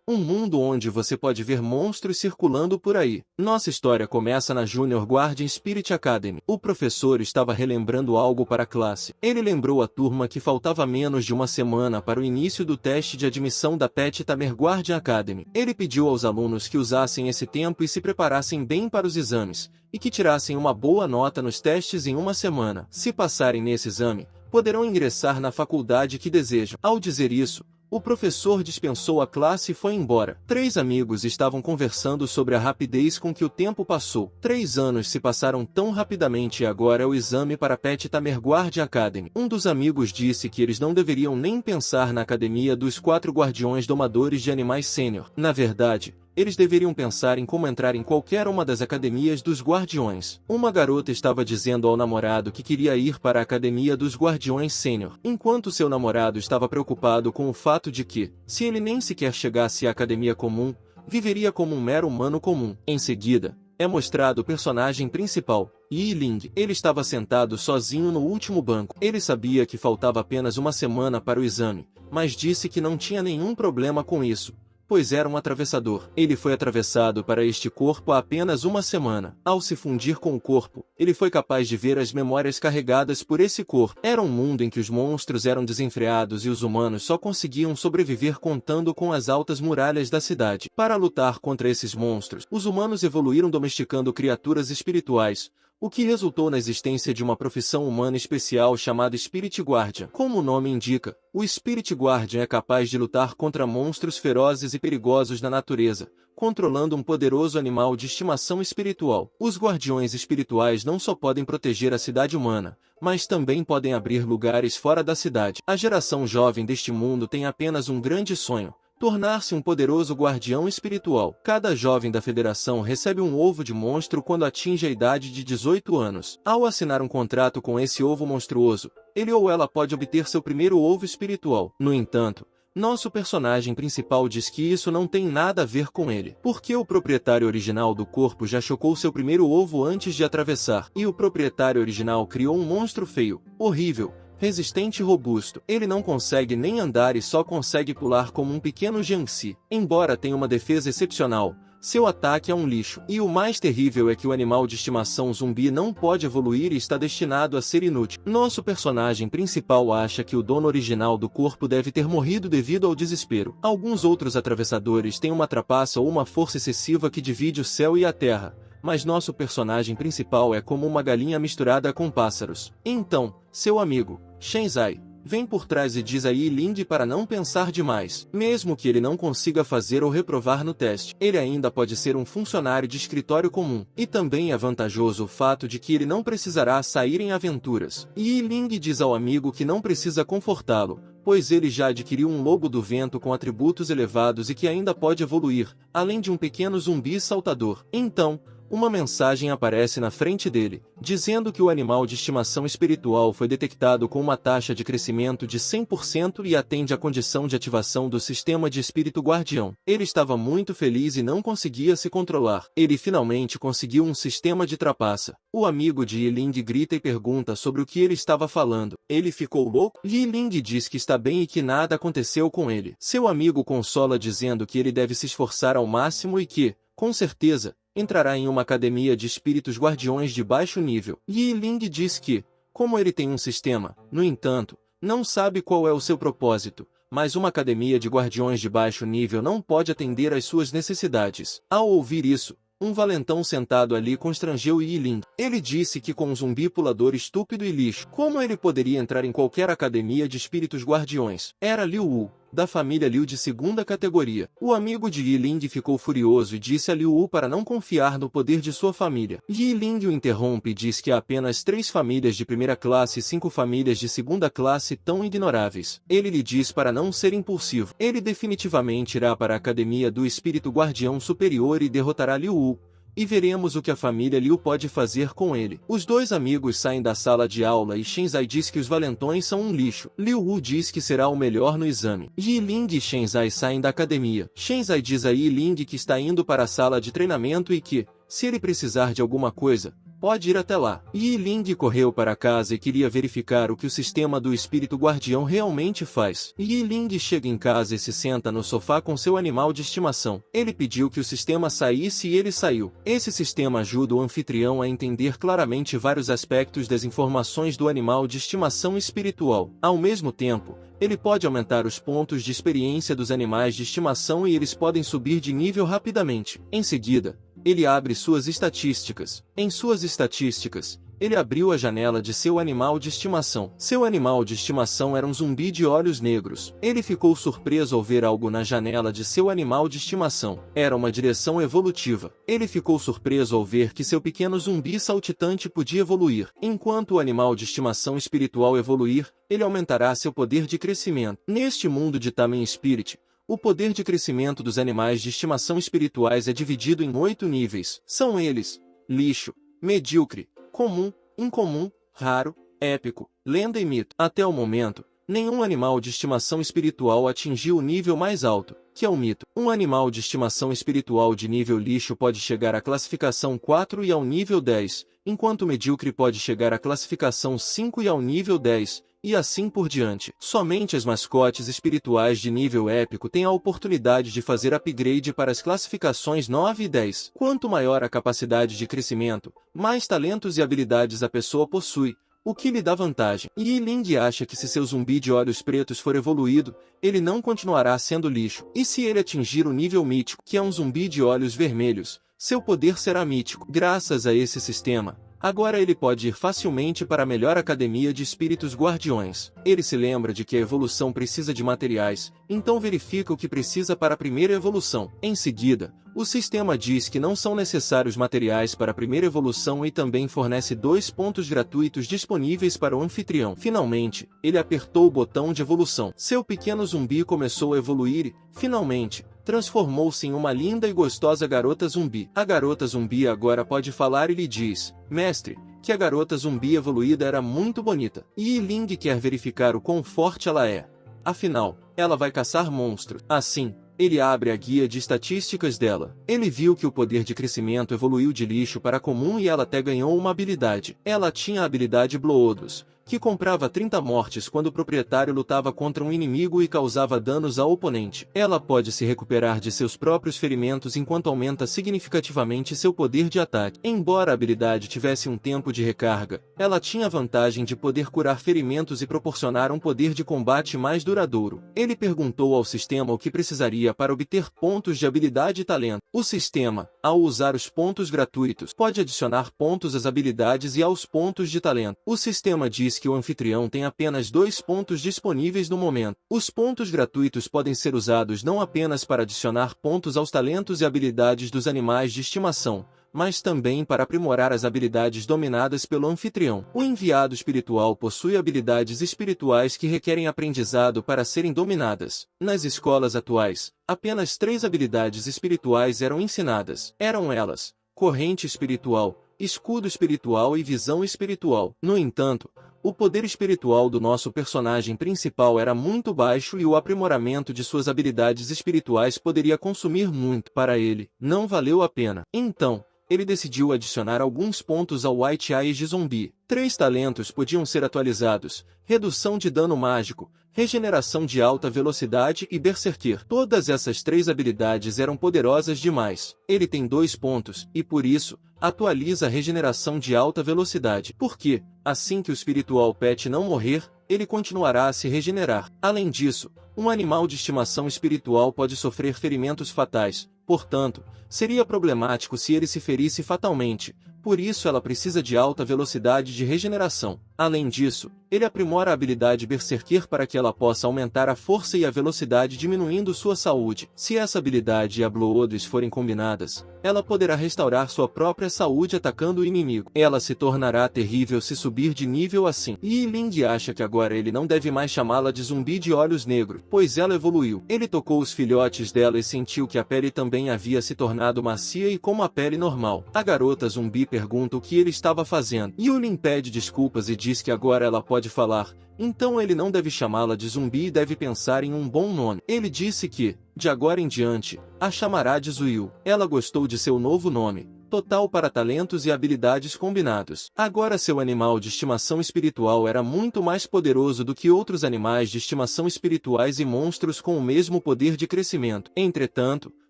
Um mundo onde você pode ver monstros circulando por aí. Nossa história começa na Junior Guardian Spirit Academy. O professor estava relembrando algo para a classe. Ele lembrou à turma que faltava menos de uma semana para o início do teste de admissão da Pet Tamer Guardian Academy. Ele pediu aos alunos que usassem esse tempo e se preparassem bem para os exames, e que tirassem uma boa nota nos testes em uma semana. Se passarem nesse exame, poderão ingressar na faculdade que desejam. Ao dizer isso, o professor dispensou a classe e foi embora. 3 amigos estavam conversando sobre a rapidez com que o tempo passou. 3 anos se passaram tão rapidamente e agora é o exame para a Pet Tamer Guardian Academy. Um dos amigos disse que eles não deveriam nem pensar na academia dos 4 guardiões domadores de animais sênior. Na verdade, eles deveriam pensar em como entrar em qualquer uma das academias dos guardiões. Uma garota estava dizendo ao namorado que queria ir para a academia dos guardiões sênior, enquanto seu namorado estava preocupado com o fato de que, se ele nem sequer chegasse à academia comum, viveria como um mero humano comum. Em seguida, é mostrado o personagem principal, Yi Ling. Ele estava sentado sozinho no último banco. Ele sabia que faltava apenas uma semana para o exame, mas disse que não tinha nenhum problema com isso, pois era um atravessador. Ele foi atravessado para este corpo há apenas uma semana. Ao se fundir com o corpo, ele foi capaz de ver as memórias carregadas por esse corpo. Era um mundo em que os monstros eram desenfreados e os humanos só conseguiam sobreviver contando com as altas muralhas da cidade. Para lutar contra esses monstros, os humanos evoluíram domesticando criaturas espirituais, o que resultou na existência de uma profissão humana especial chamada Spirit Guardian. Como o nome indica, o Spirit Guardian é capaz de lutar contra monstros ferozes e perigosos na natureza, controlando um poderoso animal de estimação espiritual. Os guardiões espirituais não só podem proteger a cidade humana, mas também podem abrir lugares fora da cidade. A geração jovem deste mundo tem apenas um grande sonho: tornar-se um poderoso guardião espiritual. Cada jovem da Federação recebe um ovo de monstro quando atinge a idade de 18 anos. Ao assinar um contrato com esse ovo monstruoso, ele ou ela pode obter seu primeiro ovo espiritual. No entanto, nosso personagem principal diz que isso não tem nada a ver com ele, porque o proprietário original do corpo já chocou seu primeiro ovo antes de atravessar, e o proprietário original criou um monstro feio, horrível, resistente e robusto. Ele não consegue nem andar e só consegue pular como um pequeno Jiangxi. Embora tenha uma defesa excepcional, seu ataque é um lixo. E o mais terrível é que o animal de estimação zumbi não pode evoluir e está destinado a ser inútil. Nosso personagem principal acha que o dono original do corpo deve ter morrido devido ao desespero. Alguns outros atravessadores têm uma trapaça ou uma força excessiva que divide o céu e a terra, mas nosso personagem principal é como uma galinha misturada com pássaros. Então, seu amigo, Shenzai, vem por trás e diz a Yi Ling para não pensar demais. Mesmo que ele não consiga fazer ou reprovar no teste, ele ainda pode ser um funcionário de escritório comum. E também é vantajoso o fato de que ele não precisará sair em aventuras. Yi Ling diz ao amigo que não precisa confortá-lo, pois ele já adquiriu um lobo do vento com atributos elevados e que ainda pode evoluir, além de um pequeno zumbi saltador. Então, uma mensagem aparece na frente dele, dizendo que o animal de estimação espiritual foi detectado com uma taxa de crescimento de 100% e atende à condição de ativação do sistema de espírito guardião. Ele estava muito feliz e não conseguia se controlar. Ele finalmente conseguiu um sistema de trapaça. O amigo de Yi Ling grita e pergunta sobre o que ele estava falando. Ele ficou louco? Yi Ling diz que está bem e que nada aconteceu com ele. Seu amigo consola dizendo que ele deve se esforçar ao máximo e que, com certeza, entrará em uma academia de espíritos guardiões de baixo nível. Yi Ling diz que, como ele tem um sistema, no entanto, não sabe qual é o seu propósito, mas uma academia de guardiões de baixo nível não pode atender às suas necessidades. Ao ouvir isso, um valentão sentado ali constrangeu Yi Ling. Ele disse que com um zumbi pulador estúpido e lixo, como ele poderia entrar em qualquer academia de espíritos guardiões? Era Liu Wu, da família Liu de segunda categoria. O amigo de Yi Ling ficou furioso e disse a Liu Wu para não confiar no poder de sua família. Yi Ling o interrompe e diz que há apenas 3 famílias de primeira classe e 5 famílias de segunda classe tão ignoráveis. Ele lhe diz para não ser impulsivo. Ele definitivamente irá para a academia do espírito guardião superior e derrotará Liu Wu, e veremos o que a família Liu pode fazer com ele. Os 2 amigos saem da sala de aula e Shenzai diz que os valentões são um lixo. Liu Wu diz que será o melhor no exame. Yi Ling e Shenzai saem da academia. Shenzai diz a Yi Ling que está indo para a sala de treinamento e que, se ele precisar de alguma coisa, pode ir até lá. Yi Ling correu para casa e queria verificar o que o sistema do espírito guardião realmente faz. Yi Ling chega em casa e se senta no sofá com seu animal de estimação. Ele pediu que o sistema saísse e ele saiu. Esse sistema ajuda o anfitrião a entender claramente vários aspectos das informações do animal de estimação espiritual. Ao mesmo tempo, ele pode aumentar os pontos de experiência dos animais de estimação e eles podem subir de nível rapidamente. Em seguida, ele abre suas estatísticas. Em suas estatísticas, ele abriu a janela de seu animal de estimação. Seu animal de estimação era um zumbi de olhos negros. Ele ficou surpreso ao ver algo na janela de seu animal de estimação. Era uma direção evolutiva. Ele ficou surpreso ao ver que seu pequeno zumbi saltitante podia evoluir. Enquanto o animal de estimação espiritual evoluir, ele aumentará seu poder de crescimento. Neste mundo de Tamen Spirit, o poder de crescimento dos animais de estimação espirituais é dividido em 8 níveis. São eles: lixo, medíocre, comum, incomum, raro, épico, lenda e mito. Até o momento, nenhum animal de estimação espiritual atingiu o nível mais alto, que é o mito. Um animal de estimação espiritual de nível lixo pode chegar à classificação 4 e ao nível 10, enquanto o medíocre pode chegar à classificação 5 e ao nível 10, e assim por diante. Somente as mascotes espirituais de nível épico têm a oportunidade de fazer upgrade para as classificações 9 e 10. Quanto maior a capacidade de crescimento, mais talentos e habilidades a pessoa possui, o que lhe dá vantagem. Yi Ling acha que se seu zumbi de olhos pretos for evoluído, ele não continuará sendo lixo. E se ele atingir o nível mítico, que é um zumbi de olhos vermelhos, seu poder será mítico. Graças a esse sistema, agora ele pode ir facilmente para a melhor academia de espíritos guardiões. Ele se lembra de que a evolução precisa de materiais, então verifica o que precisa para a primeira evolução. Em seguida, o sistema diz que não são necessários materiais para a primeira evolução e também fornece 2 pontos gratuitos disponíveis para o anfitrião. Finalmente, ele apertou o botão de evolução. Seu pequeno zumbi começou a evoluir e, finalmente, transformou-se em uma linda e gostosa garota zumbi. A garota zumbi agora pode falar e lhe diz: mestre, que a garota zumbi evoluída era muito bonita. Yi Ling quer verificar o quão forte ela é. Afinal, ela vai caçar monstros. Assim, ele abre a guia de estatísticas dela. Ele viu que o poder de crescimento evoluiu de lixo para comum e ela até ganhou uma habilidade. Ela tinha a habilidade Bloodus, que comprava 30 mortes quando o proprietário lutava contra um inimigo e causava danos ao oponente. Ela pode se recuperar de seus próprios ferimentos enquanto aumenta significativamente seu poder de ataque. Embora a habilidade tivesse um tempo de recarga, ela tinha a vantagem de poder curar ferimentos e proporcionar um poder de combate mais duradouro. Ele perguntou ao sistema o que precisaria para obter pontos de habilidade e talento. O sistema, ao usar os pontos gratuitos, pode adicionar pontos às habilidades e aos pontos de talento. O sistema diz que o anfitrião tem apenas 2 pontos disponíveis no momento. Os pontos gratuitos podem ser usados não apenas para adicionar pontos aos talentos e habilidades dos animais de estimação, mas também para aprimorar as habilidades dominadas pelo anfitrião. O enviado espiritual possui habilidades espirituais que requerem aprendizado para serem dominadas. Nas escolas atuais, apenas 3 habilidades espirituais eram ensinadas. Eram elas: corrente espiritual, escudo espiritual e visão espiritual. No entanto, o poder espiritual do nosso personagem principal era muito baixo e o aprimoramento de suas habilidades espirituais poderia consumir muito. Para ele, não valeu a pena. Então, ele decidiu adicionar alguns pontos ao White Eyes de Zumbi. 3 talentos podiam ser atualizados: redução de dano mágico, regeneração de alta velocidade e Berserker. Todas essas 3 habilidades eram poderosas demais. Ele tem 2 pontos, e por isso, atualiza a regeneração de alta velocidade. Porque, assim que o Spiritual Pet não morrer, ele continuará a se regenerar. Além disso, um animal de estimação espiritual pode sofrer ferimentos fatais. Portanto, seria problemático se ele se ferisse fatalmente. Por isso ela precisa de alta velocidade de regeneração. Além disso, ele aprimora a habilidade Berserker para que ela possa aumentar a força e a velocidade diminuindo sua saúde. Se essa habilidade e a Bloodus forem combinadas, ela poderá restaurar sua própria saúde atacando o inimigo. Ela se tornará terrível se subir de nível assim. Yi Ling acha que agora ele não deve mais chamá-la de zumbi de olhos negros, pois ela evoluiu. Ele tocou os filhotes dela e sentiu que a pele também havia se tornado macia e como a pele normal. A garota zumbi pergunta o que ele estava fazendo. Yulin pede desculpas e diz que agora ela pode falar, então ele não deve chamá-la de zumbi e deve pensar em um bom nome. Ele disse que, de agora em diante, a chamará de Zuil. Ela gostou de seu novo nome, total para talentos e habilidades combinados. Agora seu animal de estimação espiritual era muito mais poderoso do que outros animais de estimação espirituais e monstros com o mesmo poder de crescimento. Entretanto,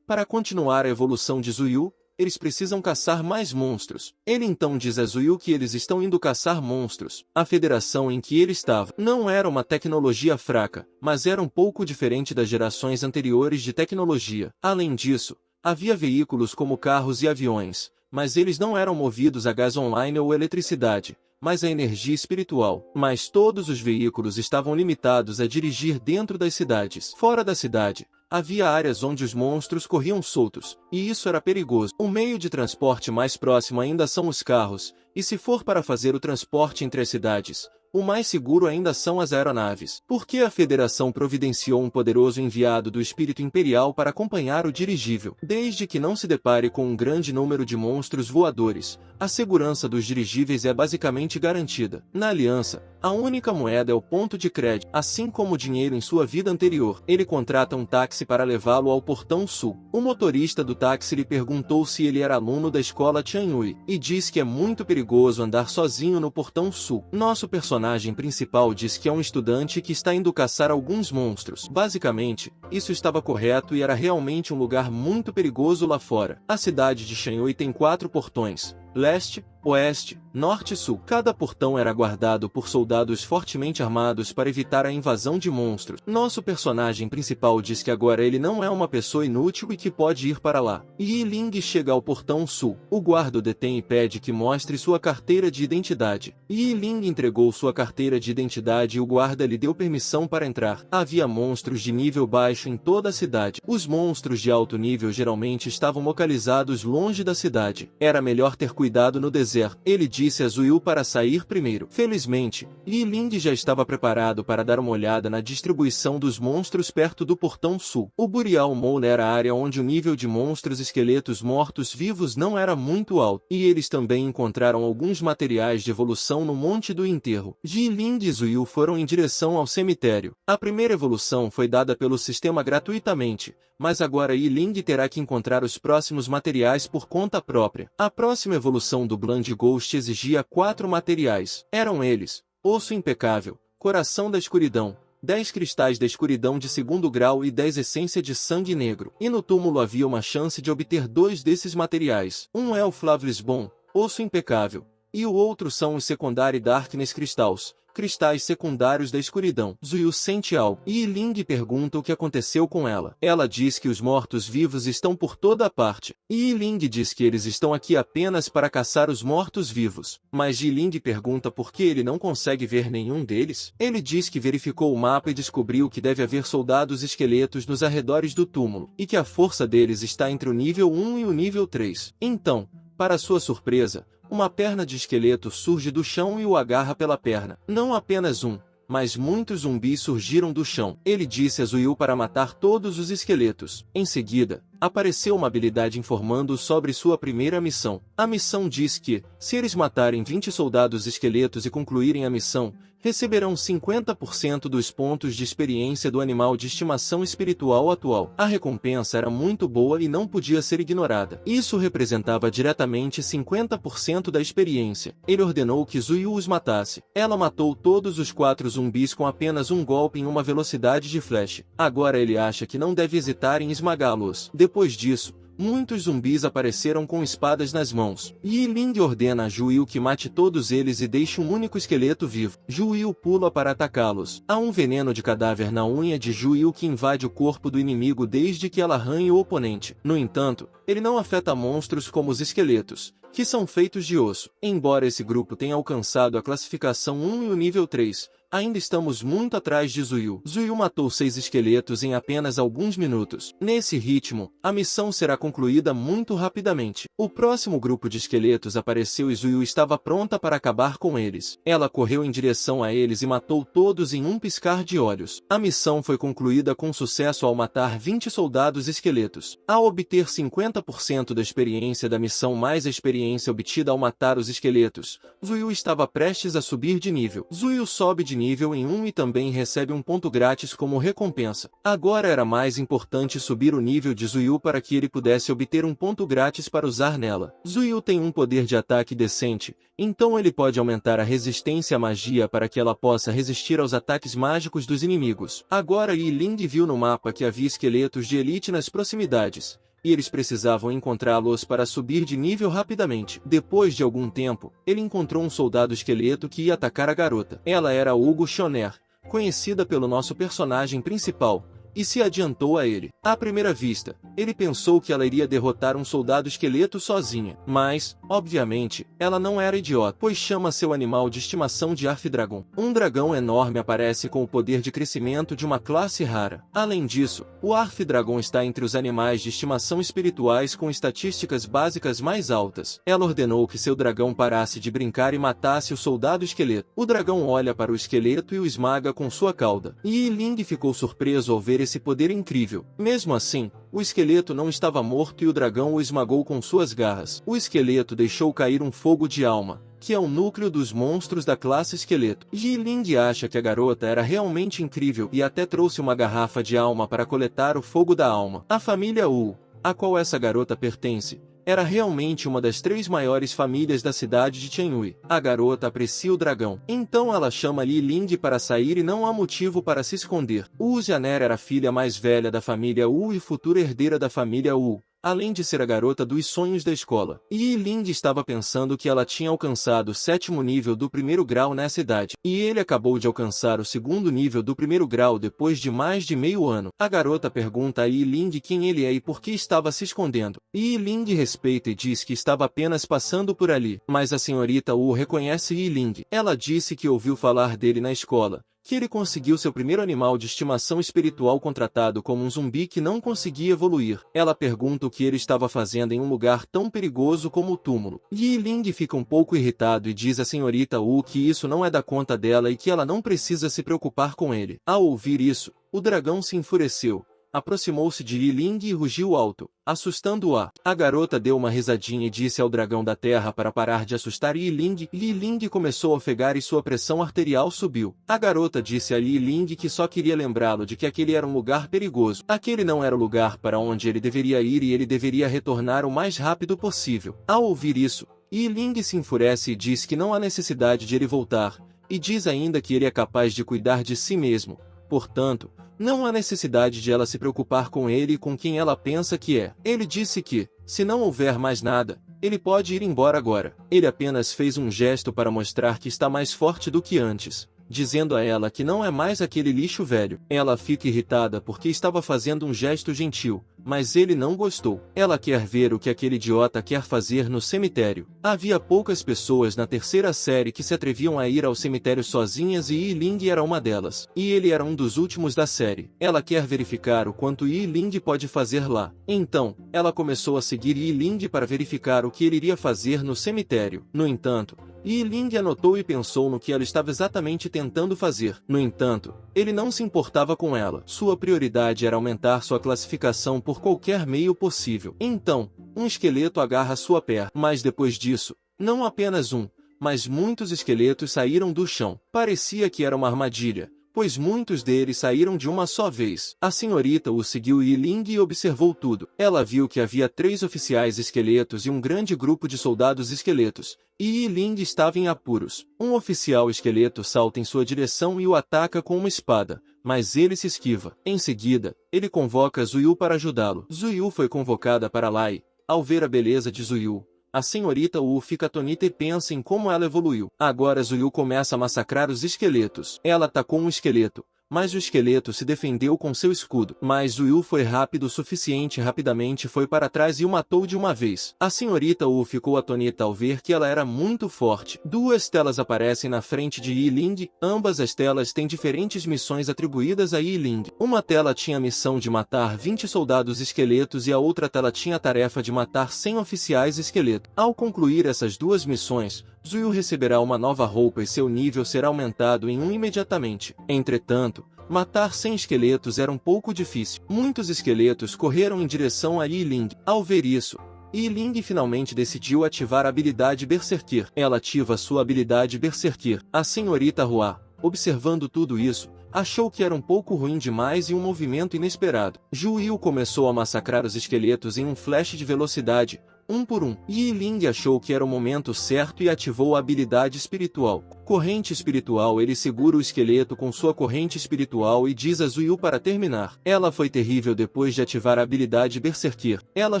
para continuar a evolução de Zuyu, eles precisam caçar mais monstros. Ele então diz a Zuyu que eles estão indo caçar monstros. A federação em que ele estava não era uma tecnologia fraca, mas era um pouco diferente das gerações anteriores de tecnologia. Além disso, havia veículos como carros e aviões, mas eles não eram movidos a gás online ou eletricidade, mas a energia espiritual. Mas todos os veículos estavam limitados a dirigir dentro das cidades. Fora da cidade, havia áreas onde os monstros corriam soltos, e isso era perigoso. O meio de transporte mais próximo ainda são os carros, e se for para fazer o transporte entre as cidades, o mais seguro ainda são as aeronaves. Porque a Federação providenciou um poderoso enviado do Espírito Imperial para acompanhar o dirigível. Desde que não se depare com um grande número de monstros voadores, a segurança dos dirigíveis é basicamente garantida. Na Aliança, a única moeda é o ponto de crédito. Assim como o dinheiro em sua vida anterior, ele contrata um táxi para levá-lo ao Portão Sul. O motorista do táxi lhe perguntou se ele era aluno da escola Tianyui, e diz que é muito perigoso andar sozinho no Portão Sul. Nosso personagem principal diz que é um estudante que está indo caçar alguns monstros. Basicamente, isso estava correto e era realmente um lugar muito perigoso lá fora. A cidade de Tianyui tem 4 portões: leste, oeste, norte e sul. Cada portão era guardado por soldados fortemente armados para evitar a invasão de monstros. Nosso personagem principal diz que agora ele não é uma pessoa inútil e que pode ir para lá. Yi Ling chega ao portão sul. O guarda o detém e pede que mostre sua carteira de identidade. Yi Ling entregou sua carteira de identidade e o guarda lhe deu permissão para entrar. Havia monstros de nível baixo em toda a cidade. Os monstros de alto nível geralmente estavam localizados longe da cidade. Era melhor ter cuidado no deserto. Ele disse a Zuyu para sair primeiro. Felizmente, Yi Ling já estava preparado para dar uma olhada na distribuição dos monstros perto do Portão Sul. O Burial Mall era a área onde o nível de monstros esqueletos mortos-vivos não era muito alto, e eles também encontraram alguns materiais de evolução no Monte do Enterro. Yi Ling e Zuyu foram em direção ao cemitério. A primeira evolução foi dada pelo sistema gratuitamente, mas agora Yi Ling terá que encontrar os próximos materiais por conta própria. A próxima evolução do Bland Ghost exigia 4 materiais. Eram eles: osso impecável, coração da escuridão, 10 cristais da escuridão de 2º grau e 10 essência de sangue negro. E no túmulo havia uma chance de obter 2 desses materiais. Um é o Flavlisbon, osso impecável, e o outro são os Secondary Darkness Crystals, cristais secundários da escuridão. Zuyu sente algo. Yi Ling pergunta o que aconteceu com ela. Ela diz que os mortos-vivos estão por toda a parte. Yi Ling diz que eles estão aqui apenas para caçar os mortos-vivos. Mas Yi Ling pergunta por que ele não consegue ver nenhum deles. Ele diz que verificou o mapa e descobriu que deve haver soldados esqueletos nos arredores do túmulo, e que a força deles está entre o nível 1 e o nível 3. Então, para sua surpresa, uma perna de esqueleto surge do chão e o agarra pela perna. Não apenas um, mas muitos zumbis surgiram do chão. Ele disse a Zuyu para matar todos os esqueletos. Em seguida, apareceu uma habilidade informando sobre sua primeira missão. A missão diz que, se eles matarem 20 soldados esqueletos e concluírem a missão, receberão 50% dos pontos de experiência do animal de estimação espiritual atual. A recompensa era muito boa e não podia ser ignorada. Isso representava diretamente 50% da experiência. Ele ordenou que Zuyu os matasse. Ela matou todos os 4 zumbis com apenas um golpe em uma velocidade de flash. Agora ele acha que não deve hesitar em esmagá-los. Depois disso, muitos zumbis apareceram com espadas nas mãos. Yi Ling ordena a Juyu que mate todos eles e deixe um único esqueleto vivo. Juyu pula para atacá-los. Há um veneno de cadáver na unha de Juyu que invade o corpo do inimigo desde que ela arranhe o oponente. No entanto, ele não afeta monstros como os esqueletos, que são feitos de osso. Embora esse grupo tenha alcançado a classificação 1 e o nível 3, ainda estamos muito atrás de Zuyu. Zuyu matou 6 esqueletos em apenas alguns minutos. Nesse ritmo, a missão será concluída muito rapidamente. O próximo grupo de esqueletos apareceu e Zuyu estava pronta para acabar com eles. Ela correu em direção a eles e matou todos em um piscar de olhos. A missão foi concluída com sucesso ao matar 20 soldados esqueletos. Ao obter 50% da experiência da missão mais a experiência obtida ao matar os esqueletos, Zuyu estava prestes a subir de nível. Zuyu sobe de nível em 1 e também recebe um ponto grátis como recompensa. Agora era mais importante subir o nível de Zuyu para que ele pudesse obter um ponto grátis para usar nela. Zuyu tem um poder de ataque decente, então ele pode aumentar a resistência à magia para que ela possa resistir aos ataques mágicos dos inimigos. Agora Yi Ling viu no mapa que havia esqueletos de elite nas proximidades, e eles precisavam encontrá-los para subir de nível rapidamente. Depois de algum tempo, ele encontrou um soldado esqueleto que ia atacar a garota. Ela era Hugo Shoner, conhecida pelo nosso personagem principal, e se adiantou a ele. À primeira vista, ele pensou que ela iria derrotar um soldado esqueleto sozinha. Mas, obviamente, ela não era idiota, pois chama seu animal de estimação de Arf-Dragon. Um dragão enorme aparece com o poder de crescimento de uma classe rara. Além disso, o Arf-Dragon está entre os animais de estimação espirituais com estatísticas básicas mais altas. Ela ordenou que seu dragão parasse de brincar e matasse o soldado esqueleto. O dragão olha para o esqueleto e o esmaga com sua cauda. Yi Ling ficou surpreso ao ver esse poder incrível. Mesmo assim, o esqueleto não estava morto e o dragão o esmagou com suas garras. O esqueleto deixou cair um fogo de alma, que é o núcleo dos monstros da classe esqueleto. Yi Ling acha que a garota era realmente incrível e até trouxe uma garrafa de alma para coletar o fogo da alma. A família Wu, a qual essa garota pertence, era realmente uma das 3 maiores famílias da cidade de Qianyue. A garota aprecia o dragão. Então ela chama Yi Ling para sair e não há motivo para se esconder. Wu Jianer era a filha mais velha da família Wu e futura herdeira da família Wu, além de ser a garota dos sonhos da escola. Yi Ling estava pensando que ela tinha alcançado o 7º nível do 1º grau nessa idade, e ele acabou de alcançar o 2º nível do 1º grau depois de mais de meio ano. A garota pergunta a Yi Ling quem ele é e por que estava se escondendo. Yi Ling respeita e diz que estava apenas passando por ali, mas a senhorita Wu reconhece Yi Ling. Ela disse que ouviu falar dele na escola, que ele conseguiu seu primeiro animal de estimação espiritual contratado como um zumbi que não conseguia evoluir. Ela pergunta o que ele estava fazendo em um lugar tão perigoso como o túmulo. Yi Ling fica um pouco irritado e diz à senhorita Wu que isso não é da conta dela e que ela não precisa se preocupar com ele. Ao ouvir isso, o dragão se enfureceu, aproximou-se de Yi Ling e rugiu alto, assustando-a. A garota deu uma risadinha e disse ao dragão da terra para parar de assustar Yi Ling. Yi Ling começou a ofegar e sua pressão arterial subiu. A garota disse a Yi Ling que só queria lembrá-lo de que aquele era um lugar perigoso. Aquele não era o lugar para onde ele deveria ir e ele deveria retornar o mais rápido possível. Ao ouvir isso, Yi Ling se enfurece e diz que não há necessidade de ele voltar, e diz ainda que ele é capaz de cuidar de si mesmo. Portanto, não há necessidade de ela se preocupar com ele e com quem ela pensa que é. Ele disse que, se não houver mais nada, ele pode ir embora agora. Ele apenas fez um gesto para mostrar que está mais forte do que antes, dizendo a ela que não é mais aquele lixo velho. Ela fica irritada porque estava fazendo um gesto gentil, mas ele não gostou. Ela quer ver o que aquele idiota quer fazer no cemitério. Havia poucas pessoas na 3ª série que se atreviam a ir ao cemitério sozinhas e Yi Ling era uma delas. E ele era um dos últimos da série. Ela quer verificar o quanto Yi Ling pode fazer lá. Então, ela começou a seguir Yi Ling para verificar o que ele iria fazer no cemitério. No entanto, Yi Ling anotou e pensou no que ela estava exatamente tentando fazer. No entanto, ele não se importava com ela. Sua prioridade era aumentar sua classificação por qualquer meio possível. Então, um esqueleto agarra sua perna. Mas depois disso, não apenas um, mas muitos esqueletos saíram do chão. Parecia que era uma armadilha, pois muitos deles saíram de uma só vez. A senhorita Wu seguiu Yi Ling e observou tudo. Ela viu que havia 3 oficiais esqueletos e um grande grupo de soldados esqueletos, e Yi Ling estava em apuros. Um oficial esqueleto salta em sua direção e o ataca com uma espada, mas ele se esquiva. Em seguida, ele convoca Zuyu para ajudá-lo. Zuyu foi convocada para lá e, ao ver a beleza de Zuyu, a senhorita Wu fica atonita e pensa em como ela evoluiu. Agora Zuyu começa a massacrar os esqueletos. Ela atacou um esqueleto, mas o esqueleto se defendeu com seu escudo. Mas Zuyu foi rápido o suficiente e rapidamente foi para trás e o matou de uma vez. A senhorita Wu ficou atonita ao ver que ela era muito forte. 2 telas aparecem na frente de Yi Ling. Ambas as telas têm diferentes missões atribuídas a Yi Ling. Uma tela tinha a missão de matar 20 soldados esqueletos e a outra tela tinha a tarefa de matar 100 oficiais esqueletos. Ao concluir essas 2 missões, Zuyu receberá uma nova roupa e seu nível será aumentado em 1 imediatamente. Entretanto, matar 100 esqueletos era um pouco difícil. Muitos esqueletos correram em direção a Yi Ling. Ao ver isso, Yi Ling finalmente decidiu ativar a habilidade Berserker. Ela ativa sua habilidade Berserker. A senhorita Hua, Observando tudo isso, achou que era um pouco ruim demais e um movimento inesperado. Zhu Yu começou a massacrar os esqueletos em um flash de velocidade, um por um. Yi Ling achou que era o momento certo e ativou a habilidade espiritual. Corrente espiritual. Ele segura o esqueleto com sua corrente espiritual e diz a Zhu Yu para terminar. Ela foi terrível depois de ativar a habilidade Berserker. Ela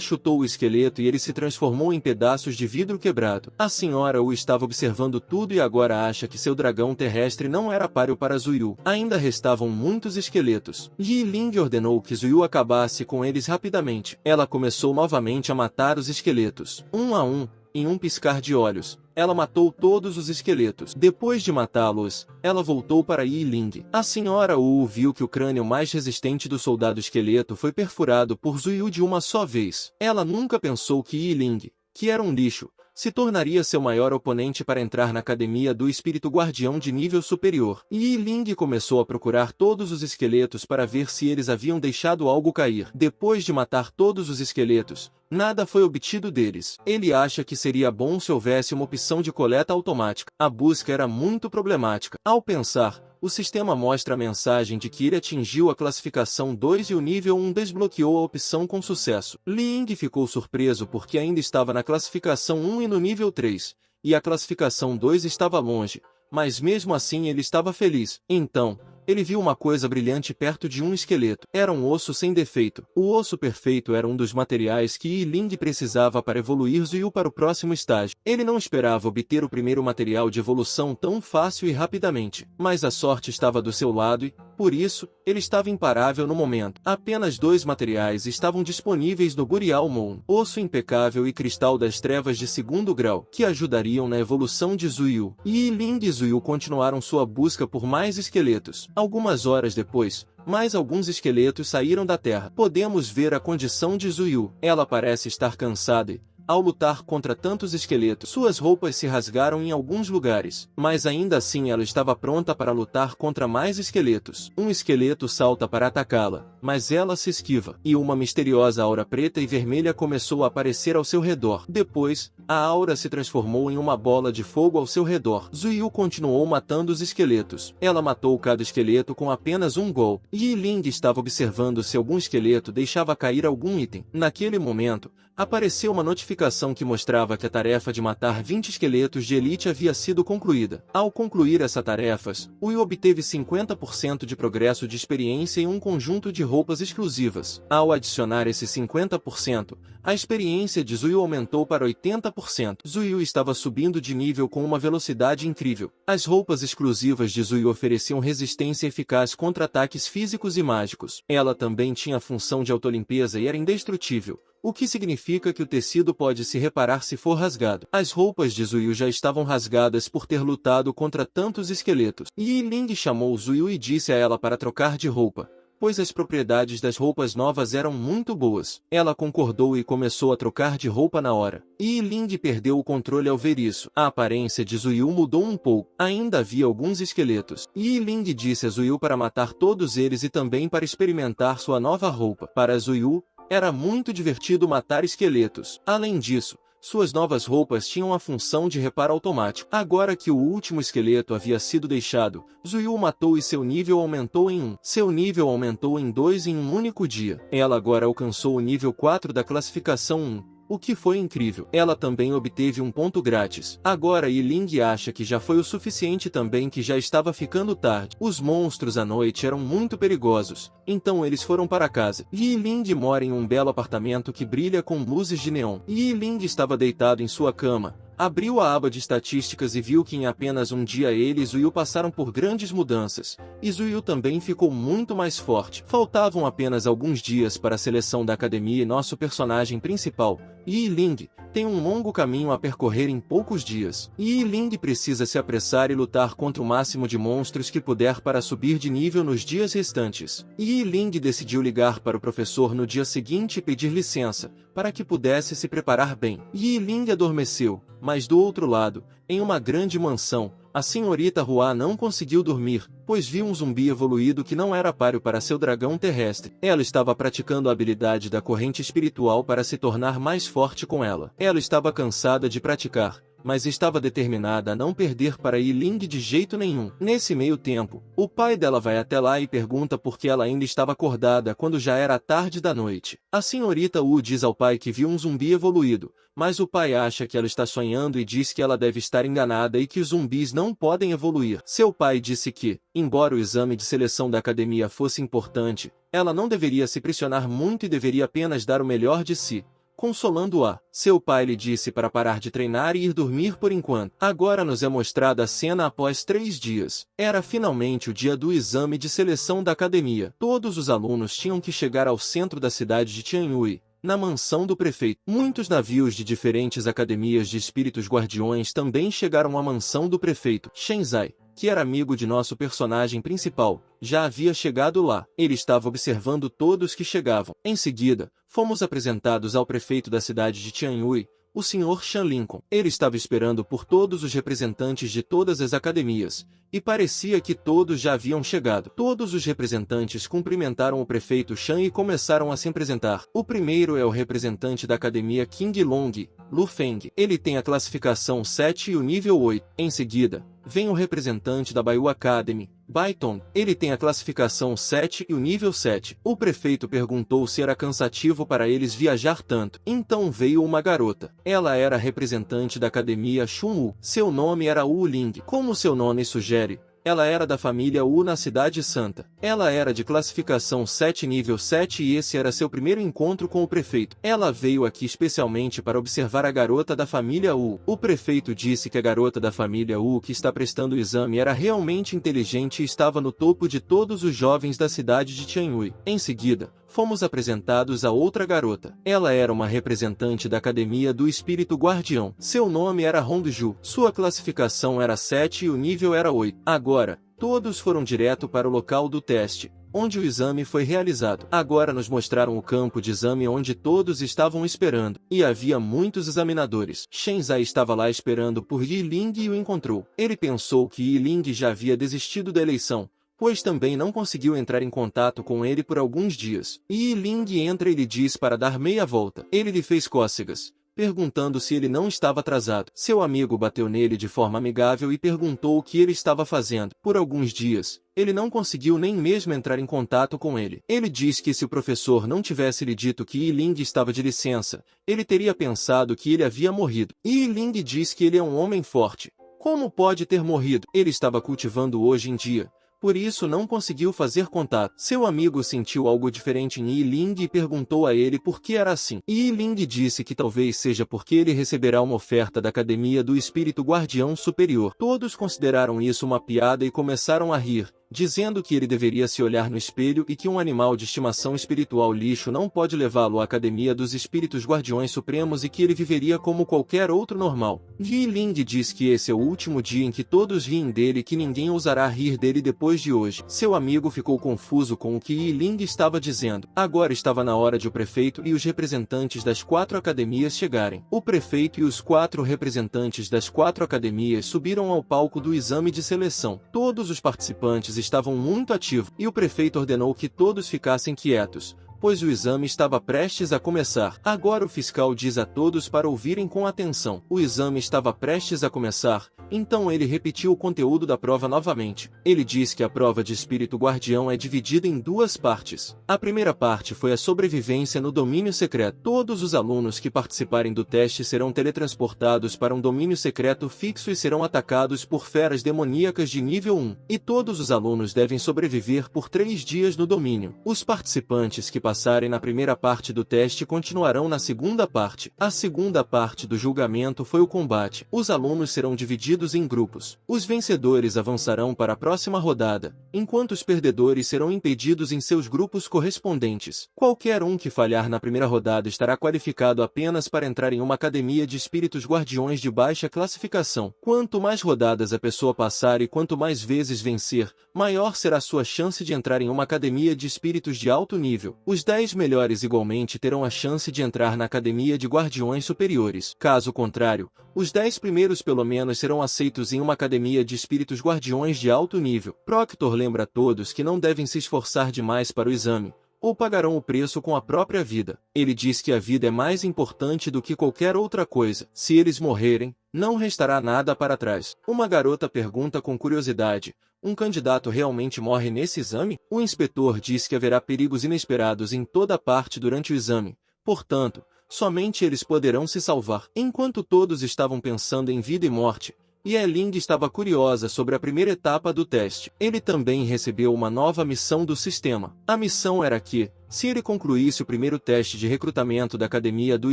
chutou o esqueleto e ele se transformou em pedaços de vidro quebrado. A senhora Wu estava observando tudo e agora acha que seu dragão terrestre não era páreo para Zhu Yu. Ainda restavam muitos esqueletos. Yi Ling ordenou que Zhu Yu acabasse com eles rapidamente. Ela começou novamente a matar os esqueletos, um a um, em um piscar de olhos. Ela matou todos os esqueletos. Depois de matá-los, ela voltou para Yi Ling. A senhora Wu viu que o crânio mais resistente do soldado esqueleto foi perfurado por Zhu Yu de uma só vez. Ela nunca pensou que Yi Ling, que era um lixo, se tornaria seu maior oponente para entrar na academia do espírito guardião de nível superior. Yi Ling começou a procurar todos os esqueletos para ver se eles haviam deixado algo cair. Depois de matar todos os esqueletos, nada foi obtido deles. Ele acha que seria bom se houvesse uma opção de coleta automática. A busca era muito problemática. Ao pensar, o sistema mostra a mensagem de que ele atingiu a classificação 2 e o nível 1 desbloqueou a opção com sucesso. Li Ying ficou surpreso porque ainda estava na classificação 1 e no nível 3, e a classificação 2 estava longe, mas mesmo assim ele estava feliz. Então, ele viu uma coisa brilhante perto de um esqueleto. Era um osso sem defeito. O osso perfeito era um dos materiais que Yi Ling precisava para evoluir Zhu Yu para o próximo estágio. Ele não esperava obter o primeiro material de evolução tão fácil e rapidamente, mas a sorte estava do seu lado e, por isso, ele estava imparável no momento. Apenas 2 materiais estavam disponíveis no Guriao Moon: osso impecável e cristal das trevas de 2º grau, que ajudariam na evolução de Zhu Yu. Yi Ling e Zhu Yu continuaram sua busca por mais esqueletos. Algumas horas depois, mais alguns esqueletos saíram da terra. Podemos ver a condição de Zhu Yu. Ela parece estar cansada e, ao lutar contra tantos esqueletos, suas roupas se rasgaram em alguns lugares, mas ainda assim ela estava pronta para lutar contra mais esqueletos. Um esqueleto salta para atacá-la, mas ela se esquiva, e uma misteriosa aura preta e vermelha começou a aparecer ao seu redor. Depois, a aura se transformou em uma bola de fogo ao seu redor. Zhu Yu continuou matando os esqueletos. Ela matou cada esqueleto com apenas um golpe. Yi Ling estava observando se algum esqueleto deixava cair algum item. Naquele momento, apareceu uma notificação que mostrava que a tarefa de matar 20 esqueletos de elite havia sido concluída. Ao concluir essa tarefa, Wu Yu obteve 50% de progresso de experiência e um conjunto de roupas exclusivas. Ao adicionar esse 50%, a experiência de Zhu Yu aumentou para 80%. Zhu Yu estava subindo de nível com uma velocidade incrível. As roupas exclusivas de Zhu Yu ofereciam resistência eficaz contra ataques físicos e mágicos. Ela também tinha a função de autolimpeza e era indestrutível, o que significa que o tecido pode se reparar se for rasgado. As roupas de Zhu Yu já estavam rasgadas por ter lutado contra tantos esqueletos. Yi Ling chamou Zhu Yu e disse a ela para trocar de roupa, pois as propriedades das roupas novas eram muito boas. Ela concordou e começou a trocar de roupa na hora. Yi Ling perdeu o controle ao ver isso. A aparência de Zhu Yu mudou um pouco. Ainda havia alguns esqueletos. Yi Ling disse a Zhu Yu para matar todos eles e também para experimentar sua nova roupa. Para Zhu Yu, era muito divertido matar esqueletos. Além disso, suas novas roupas tinham a função de reparo automático. Agora que o último esqueleto havia sido deixado, Zhu Yu o matou e seu nível aumentou em 1. Seu nível aumentou em 2 em um único dia. Ela agora alcançou o nível 4 da classificação 1. O que foi incrível. Ela também obteve um ponto grátis. Agora Yi Ling acha que já foi o suficiente também, que já estava ficando tarde. Os monstros à noite eram muito perigosos, então eles foram para casa. Yi Ling mora em um belo apartamento que brilha com luzes de neon. Yi Ling estava deitado em sua cama. Abriu a aba de estatísticas e viu que em apenas um dia ele e Zhu Yu passaram por grandes mudanças, e Zhu Yu também ficou muito mais forte. Faltavam apenas alguns dias para a seleção da academia e nosso personagem principal, Yi Ling, tem um longo caminho a percorrer em poucos dias. Yi Ling precisa se apressar e lutar contra o máximo de monstros que puder para subir de nível nos dias restantes. Yi Ling decidiu ligar para o professor no dia seguinte e pedir licença, para que pudesse se preparar bem. Yi Ling adormeceu, mas do outro lado, em uma grande mansão, a senhorita Hua não conseguiu dormir, pois viu um zumbi evoluído que não era páreo para seu dragão terrestre. Ela estava praticando a habilidade da corrente espiritual para se tornar mais forte com ela. Ela estava cansada de praticar, mas estava determinada a não perder para Yi Ling de jeito nenhum. Nesse meio tempo, o pai dela vai até lá e pergunta por que ela ainda estava acordada quando já era tarde da noite. A senhorita Wu diz ao pai que viu um zumbi evoluído, mas o pai acha que ela está sonhando e diz que ela deve estar enganada e que os zumbis não podem evoluir. Seu pai disse que, embora o exame de seleção da academia fosse importante, ela não deveria se pressionar muito e deveria apenas dar o melhor de si, consolando-a. Seu pai lhe disse para parar de treinar e ir dormir por enquanto. Agora nos é mostrada a cena após 3 dias. Era finalmente o dia do exame de seleção da academia. Todos os alunos tinham que chegar ao centro da cidade de Tianyui, na mansão do prefeito. Muitos navios de diferentes academias de espíritos guardiões também chegaram à mansão do prefeito. Shenzai, que era amigo de nosso personagem principal, já havia chegado lá. Ele estava observando todos que chegavam. Em seguida, fomos apresentados ao prefeito da cidade de Tianyui, o Sr. Chan Lincoln. Ele estava esperando por todos os representantes de todas as academias, e parecia que todos já haviam chegado. Todos os representantes cumprimentaram o prefeito Chan e começaram a se apresentar. O primeiro é o representante da academia King Long, Lu Feng. Ele tem a classificação 7 e o nível 8. Em seguida, vem o representante da Baiyu Academy, Baiton. Ele tem a classificação 7 e o nível 7. O prefeito perguntou se era cansativo para eles viajar tanto. Então veio uma garota. Ela era a representante da academia Shunwu. Seu nome era Wu Ling. Como seu nome sugere, ela era da família Wu na Cidade Santa. Ela era de classificação 7 nível 7 e esse era seu primeiro encontro com o prefeito. Ela veio aqui especialmente para observar a garota da família Wu. O prefeito disse que a garota da família Wu que está prestando o exame era realmente inteligente e estava no topo de todos os jovens da cidade de Tianyui. Em seguida, fomos apresentados a outra garota. Ela era uma representante da Academia do Espírito Guardião. Seu nome era Hongju. Sua classificação era 7 e o nível era 8. Agora, todos foram direto para o local do teste, onde o exame foi realizado. Agora nos mostraram o campo de exame onde todos estavam esperando, e havia muitos examinadores. Shenzai estava lá esperando por Yi Ling e o encontrou. Ele pensou que Yi Ling já havia desistido da eleição, pois também não conseguiu entrar em contato com ele por alguns dias. Yi Ling entra e lhe diz para dar meia volta. Ele lhe fez cócegas, perguntando se ele não estava atrasado. Seu amigo bateu nele de forma amigável e perguntou o que ele estava fazendo. Por alguns dias, ele não conseguiu nem mesmo entrar em contato com ele. Ele diz que se o professor não tivesse lhe dito que Yi Ling estava de licença, ele teria pensado que ele havia morrido. Yi Ling diz que ele é um homem forte. Como pode ter morrido? Ele estava cultivando hoje em dia, por isso não conseguiu fazer contato. Seu amigo sentiu algo diferente em Yi Ling e perguntou a ele por que era assim. Yi Ling disse que talvez seja porque ele receberá uma oferta da Academia do Espírito Guardião Superior. Todos consideraram isso uma piada e começaram a rir, dizendo que ele deveria se olhar no espelho e que um animal de estimação espiritual lixo não pode levá-lo à Academia dos Espíritos Guardiões Supremos e que ele viveria como qualquer outro normal. Yi Ling diz que esse é o último dia em que todos riem dele e que ninguém ousará rir dele depois de hoje. Seu amigo ficou confuso com o que Yi Ling estava dizendo. Agora estava na hora de o prefeito e os representantes das 4 academias chegarem. O prefeito e os 4 representantes das 4 academias subiram ao palco do exame de seleção. Todos os participantes estavam muito ativos, e o prefeito ordenou que todos ficassem quietos, pois o exame estava prestes a começar. Agora o fiscal diz a todos para ouvirem com atenção. O exame estava prestes a começar, então ele repetiu o conteúdo da prova novamente. Ele diz que a prova de espírito guardião é dividida em 2 partes. A primeira parte foi a sobrevivência no domínio secreto. Todos os alunos que participarem do teste serão teletransportados para um domínio secreto fixo e serão atacados por feras demoníacas de nível 1. E todos os alunos devem sobreviver por 3 dias no domínio. Os participantes que passarem na primeira parte do teste continuarão na segunda parte. A segunda parte do julgamento foi o combate. Os alunos serão divididos em grupos. Os vencedores avançarão para a próxima rodada, enquanto os perdedores serão impedidos em seus grupos correspondentes. Qualquer um que falhar na primeira rodada estará qualificado apenas para entrar em uma academia de espíritos guardiões de baixa classificação. Quanto mais rodadas a pessoa passar e quanto mais vezes vencer, maior será sua chance de entrar em uma academia de espíritos de alto nível. Os 10 melhores igualmente terão a chance de entrar na academia de guardiões superiores. Caso contrário, os 10 primeiros pelo menos serão aceitos em uma academia de espíritos guardiões de alto nível. Proctor lembra a todos que não devem se esforçar demais para o exame, ou pagarão o preço com a própria vida. Ele diz que a vida é mais importante do que qualquer outra coisa. Se eles morrerem, não restará nada para trás. Uma garota pergunta com curiosidade: um candidato realmente morre nesse exame? O inspetor diz que haverá perigos inesperados em toda parte durante o exame. Portanto, somente eles poderão se salvar. Enquanto todos estavam pensando em vida e morte, Yi-Ling estava curiosa sobre a primeira etapa do teste. Ele também recebeu uma nova missão do sistema. A missão era que, se ele concluísse o primeiro teste de recrutamento da Academia do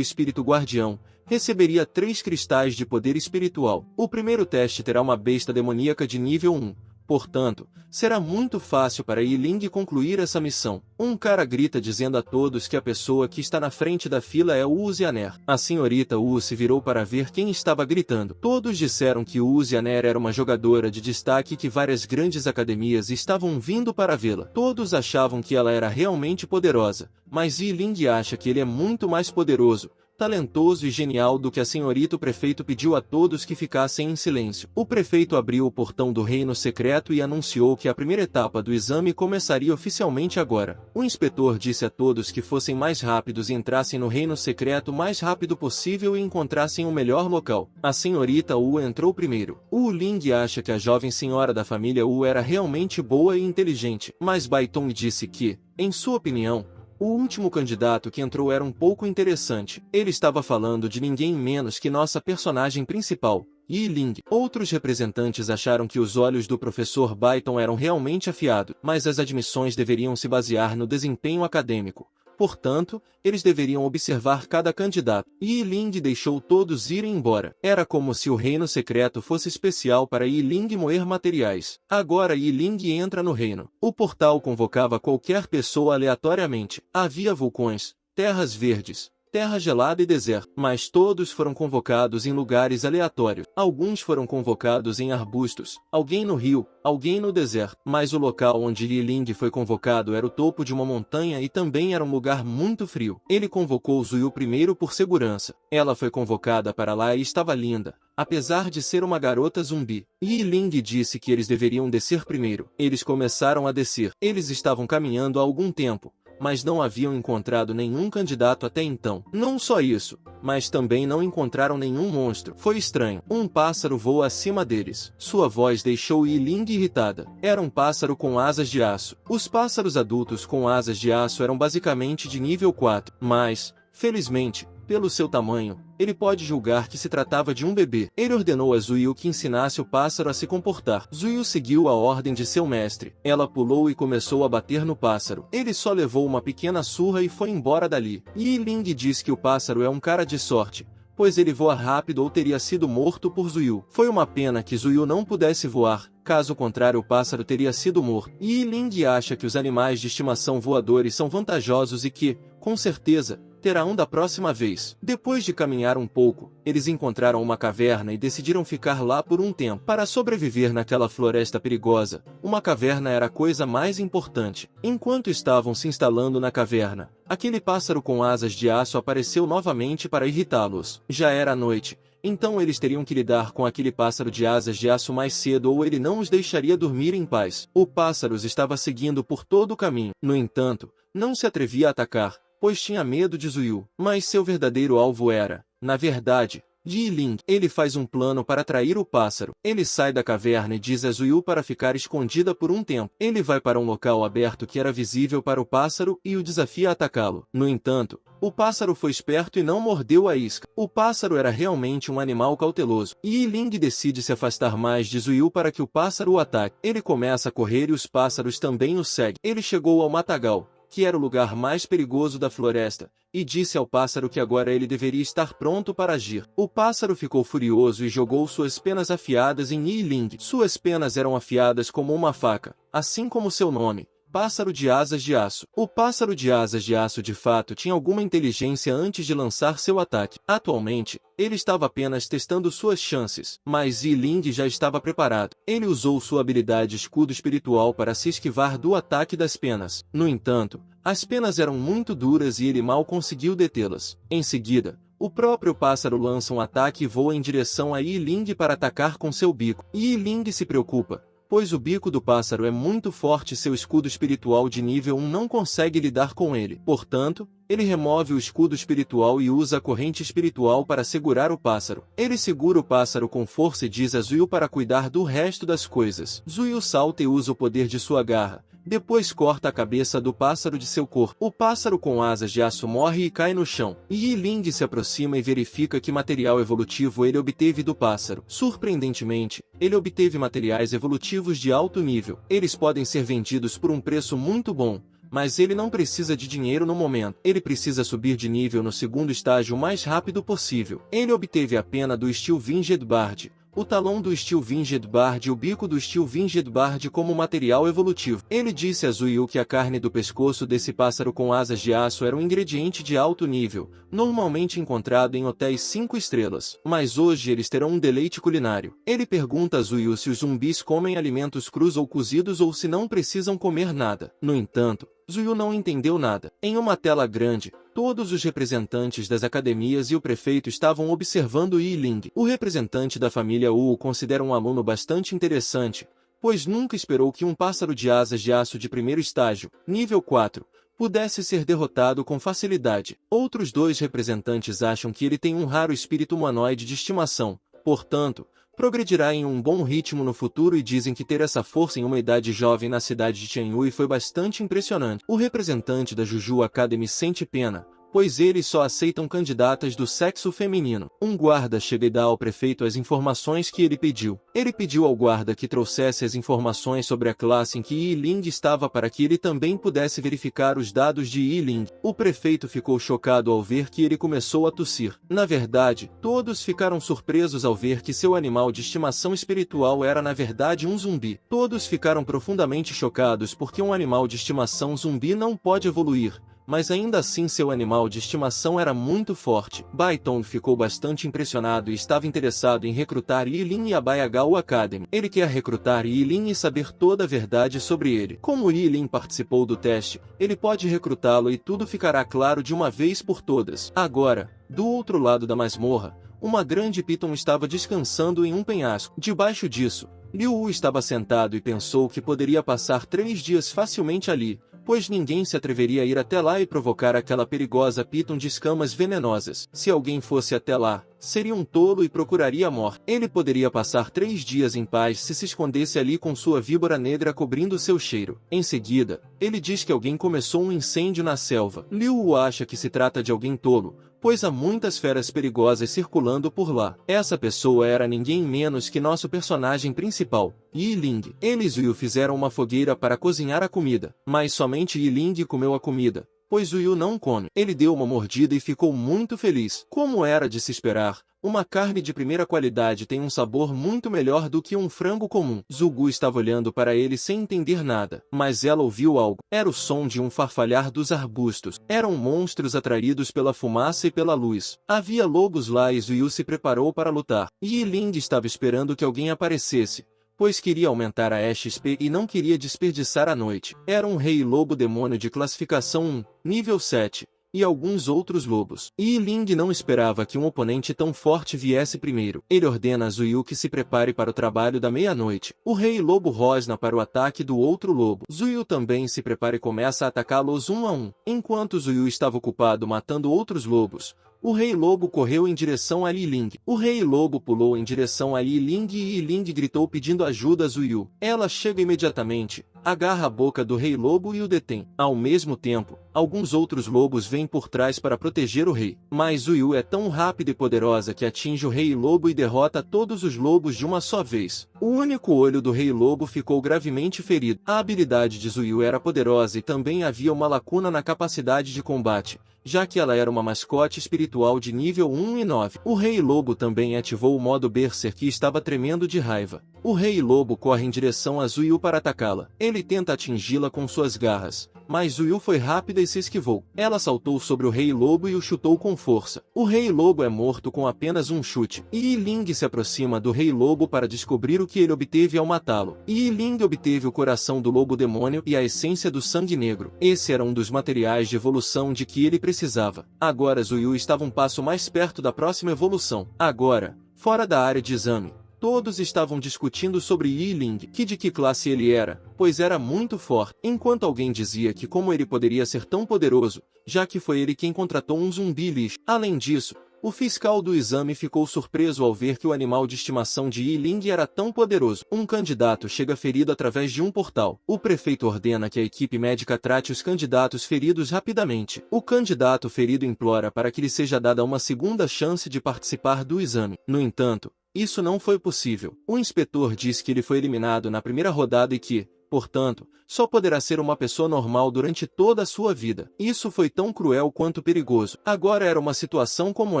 Espírito Guardião, receberia 3 cristais de poder espiritual. O primeiro teste terá uma besta demoníaca de nível 1. Portanto, será muito fácil para Yi-Ling concluir essa missão. Um cara grita dizendo a todos que a pessoa que está na frente da fila é Wu Zianer. A senhorita Wu se virou para ver quem estava gritando. Todos disseram que Wu Zianer era uma jogadora de destaque e que várias grandes academias estavam vindo para vê-la. Todos achavam que ela era realmente poderosa, mas Yi-Ling acha que ele é muito mais poderoso, talentoso e genial do que a senhorita. O prefeito pediu a todos que ficassem em silêncio. O prefeito abriu o portão do reino secreto e anunciou que a primeira etapa do exame começaria oficialmente agora. O inspetor disse a todos que fossem mais rápidos e entrassem no reino secreto o mais rápido possível e encontrassem o melhor local. A senhorita Wu entrou primeiro. Wu Ling acha que a jovem senhora da família Wu era realmente boa e inteligente, mas Bai Tong disse que, em sua opinião, o último candidato que entrou era um pouco interessante. Ele estava falando de ninguém menos que nossa personagem principal, Yi-Ling. Outros representantes acharam que os olhos do professor Baiton eram realmente afiados, mas as admissões deveriam se basear no desempenho acadêmico. Portanto, eles deveriam observar cada candidato. Yi-Ling deixou todos irem embora. Era como se o reino secreto fosse especial para Yi-Ling moer materiais. Agora Yi-Ling entra no reino. O portal convocava qualquer pessoa aleatoriamente. Havia vulcões, terras verdes, terra gelada e deserto, mas todos foram convocados em lugares aleatórios. Alguns foram convocados em arbustos, alguém no rio, alguém no deserto. Mas o local onde Yi-Ling foi convocado era o topo de uma montanha e também era um lugar muito frio. Ele convocou Zuyu primeiro por segurança. Ela foi convocada para lá e estava linda, apesar de ser uma garota zumbi. Yi-Ling disse que eles deveriam descer primeiro. Eles começaram a descer. Eles estavam caminhando há algum tempo, mas não haviam encontrado nenhum candidato até então. Não só isso, mas também não encontraram nenhum monstro. Foi estranho. Um pássaro voa acima deles. Sua voz deixou Yi-Ling irritada. Era um pássaro com asas de aço. Os pássaros adultos com asas de aço eram basicamente de nível 4, mas, felizmente, pelo seu tamanho, ele pode julgar que se tratava de um bebê. Ele ordenou a Zuyu que ensinasse o pássaro a se comportar. Zuyu seguiu a ordem de seu mestre. Ela pulou e começou a bater no pássaro. Ele só levou uma pequena surra e foi embora dali. Yi-Ling diz que o pássaro é um cara de sorte, pois ele voa rápido ou teria sido morto por Zuyu. Foi uma pena que Zuyu não pudesse voar, caso contrário o pássaro teria sido morto. Yi-Ling acha que os animais de estimação voadores são vantajosos e que, com certeza, terá um da próxima vez. Depois de caminhar um pouco, eles encontraram uma caverna e decidiram ficar lá por um tempo. Para sobreviver naquela floresta perigosa, uma caverna era a coisa mais importante. Enquanto estavam se instalando na caverna, aquele pássaro com asas de aço apareceu novamente para irritá-los. Já era noite, então eles teriam que lidar com aquele pássaro de asas de aço mais cedo ou ele não os deixaria dormir em paz. O pássaro os estava seguindo por todo o caminho. No entanto, não se atrevia a atacar, pois tinha medo de Zuyu. Mas seu verdadeiro alvo era, na verdade, Yi-Ling. Ele faz um plano para atrair o pássaro. Ele sai da caverna e diz a Zuyu para ficar escondida por um tempo. Ele vai para um local aberto que era visível para o pássaro e o desafia a atacá-lo. No entanto, o pássaro foi esperto e não mordeu a isca. O pássaro era realmente um animal cauteloso. Yi-Ling decide se afastar mais de Zuyu para que o pássaro o ataque. Ele começa a correr e os pássaros também o seguem. Ele chegou ao matagal, que era o lugar mais perigoso da floresta, e disse ao pássaro que agora ele deveria estar pronto para agir. O pássaro ficou furioso e jogou suas penas afiadas em Yi-Ling. Suas penas eram afiadas como uma faca, assim como seu nome, pássaro de asas de aço. O pássaro de asas de aço de fato tinha alguma inteligência antes de lançar seu ataque. Atualmente, ele estava apenas testando suas chances, mas Yi-Ling já estava preparado. Ele usou sua habilidade escudo espiritual para se esquivar do ataque das penas. No entanto, as penas eram muito duras e ele mal conseguiu detê-las. Em seguida, o próprio pássaro lança um ataque e voa em direção a Yi-Ling para atacar com seu bico. Yi-Ling se preocupa, pois o bico do pássaro é muito forte e seu escudo espiritual de nível 1 não consegue lidar com ele. Portanto, ele remove o escudo espiritual e usa a corrente espiritual para segurar o pássaro. Ele segura o pássaro com força e diz a Zuyu para cuidar do resto das coisas. Zuyu salta e usa o poder de sua garra. Depois corta a cabeça do pássaro de seu corpo. O pássaro com asas de aço morre e cai no chão. Yi Ling se aproxima e verifica que material evolutivo ele obteve do pássaro. Surpreendentemente, ele obteve materiais evolutivos de alto nível. Eles podem ser vendidos por um preço muito bom, mas ele não precisa de dinheiro no momento. Ele precisa subir de nível no segundo estágio o mais rápido possível. Ele obteve a pena do Steel Winged Bard, o talão do Steel Winged Bard e o bico do Steel Winged Bard como material evolutivo. Ele disse a Zuyu que a carne do pescoço desse pássaro com asas de aço era um ingrediente de alto nível, normalmente encontrado em hotéis 5 estrelas. Mas hoje eles terão um deleite culinário. Ele pergunta a Zuyu se os zumbis comem alimentos crus ou cozidos ou se não precisam comer nada. No entanto, Zuyu não entendeu nada. Em uma tela grande, todos os representantes das academias e o prefeito estavam observando Yi Ling. O representante da família Wu o considera um aluno bastante interessante, pois nunca esperou que um pássaro de asas de aço de primeiro estágio, nível 4, pudesse ser derrotado com facilidade. Outros 2 representantes acham que ele tem um raro espírito humanoide de estimação, portanto, progredirá em um bom ritmo no futuro e dizem que ter essa força em uma idade jovem na cidade de Qianyue foi bastante impressionante. O representante da Juju Academy sente pena, pois eles só aceitam candidatas do sexo feminino. Um guarda chega e dá ao prefeito as informações que ele pediu. Ele pediu ao guarda que trouxesse as informações sobre a classe em que Yi Ling estava para que ele também pudesse verificar os dados de Yi Ling. O prefeito ficou chocado ao ver que ele começou a tossir. Na verdade, todos ficaram surpresos ao ver que seu animal de estimação espiritual era na verdade um zumbi. Todos ficaram profundamente chocados porque um animal de estimação zumbi não pode evoluir, mas ainda assim seu animal de estimação era muito forte. Baiton ficou bastante impressionado e estava interessado em recrutar Yi Ling e a Bayagao Academy. Ele quer recrutar Yi Ling e saber toda a verdade sobre ele. Como Yi Ling participou do teste, ele pode recrutá-lo e tudo ficará claro de uma vez por todas. Agora, do outro lado da masmorra, uma grande Piton estava descansando em um penhasco. Debaixo disso, Liu Wu estava sentado e pensou que poderia passar 3 dias facilmente ali, pois ninguém se atreveria a ir até lá e provocar aquela perigosa Piton de escamas venenosas. Se alguém fosse até lá, seria um tolo e procuraria a morte. Ele poderia passar 3 dias em paz se escondesse ali com sua víbora negra cobrindo seu cheiro. Em seguida, ele diz que alguém começou um incêndio na selva. Liu Wu acha que se trata de alguém tolo, pois há muitas feras perigosas circulando por lá. Essa pessoa era ninguém menos que nosso personagem principal, Yi Ling. Eles e Yu fizeram uma fogueira para cozinhar a comida, mas somente Yi Ling comeu a comida, pois Yu não come. Ele deu uma mordida e ficou muito feliz. Como era de se esperar, uma carne de primeira qualidade tem um sabor muito melhor do que um frango comum. Zugu estava olhando para ele sem entender nada, mas ela ouviu algo. Era o som de um farfalhar dos arbustos. Eram monstros atraídos pela fumaça e pela luz. Havia lobos lá e Zuyu se preparou para lutar. Yi Ling estava esperando que alguém aparecesse, pois queria aumentar a XP e não queria desperdiçar a noite. Era um rei lobo demônio de classificação 1, nível 7. E alguns outros lobos. Yi Ling não esperava que um oponente tão forte viesse primeiro. Ele ordena a Zuyu que se prepare para o trabalho da meia-noite. O rei lobo rosna para o ataque do outro lobo. Zuyu também se prepara e começa a atacá-los um a um. Enquanto Zuyu estava ocupado matando outros lobos, o rei lobo correu em direção a Yi Ling. O rei lobo pulou em direção a Yi Ling e Yi Ling gritou pedindo ajuda a Zuyu. Ela chega imediatamente, agarra a boca do rei lobo e o detém. Ao mesmo tempo, alguns outros lobos vêm por trás para proteger o rei. Mas Zuyu é tão rápida e poderosa que atinge o rei lobo e derrota todos os lobos de uma só vez. O único olho do rei lobo ficou gravemente ferido. A habilidade de Zuyu era poderosa e também havia uma lacuna na capacidade de combate, já que ela era uma mascote espiritual de nível 1 e 9. O Rei Lobo também ativou o modo Berserk e estava tremendo de raiva. O Rei Lobo corre em direção a Zuyu para atacá-la. Ele tenta atingi-la com suas garras, mas Zuyu foi rápida e se esquivou. Ela saltou sobre o Rei Lobo e o chutou com força. O Rei Lobo é morto com apenas um chute. Yi Ling se aproxima do Rei Lobo para descobrir o que ele obteve ao matá-lo. Yi Ling obteve o coração do Lobo Demônio e a essência do Sangue Negro. Esse era um dos materiais de evolução de que ele precisava. Agora Zuyu estava um passo mais perto da próxima evolução. Agora, fora da área de exame, Todos estavam discutindo sobre Yi Ling, que de que classe ele era, pois era muito forte, enquanto alguém dizia que como ele poderia ser tão poderoso, já que foi ele quem contratou um zumbi lixo. Além disso, o fiscal do exame ficou surpreso ao ver que o animal de estimação de Yi Ling era tão poderoso. Um candidato chega ferido através de um portal. O prefeito ordena que a equipe médica trate os candidatos feridos rapidamente. O candidato ferido implora para que lhe seja dada uma segunda chance de participar do exame. No entanto, isso não foi possível. O inspetor disse que ele foi eliminado na primeira rodada e que, portanto, só poderá ser uma pessoa normal durante toda a sua vida. Isso foi tão cruel quanto perigoso. Agora era uma situação como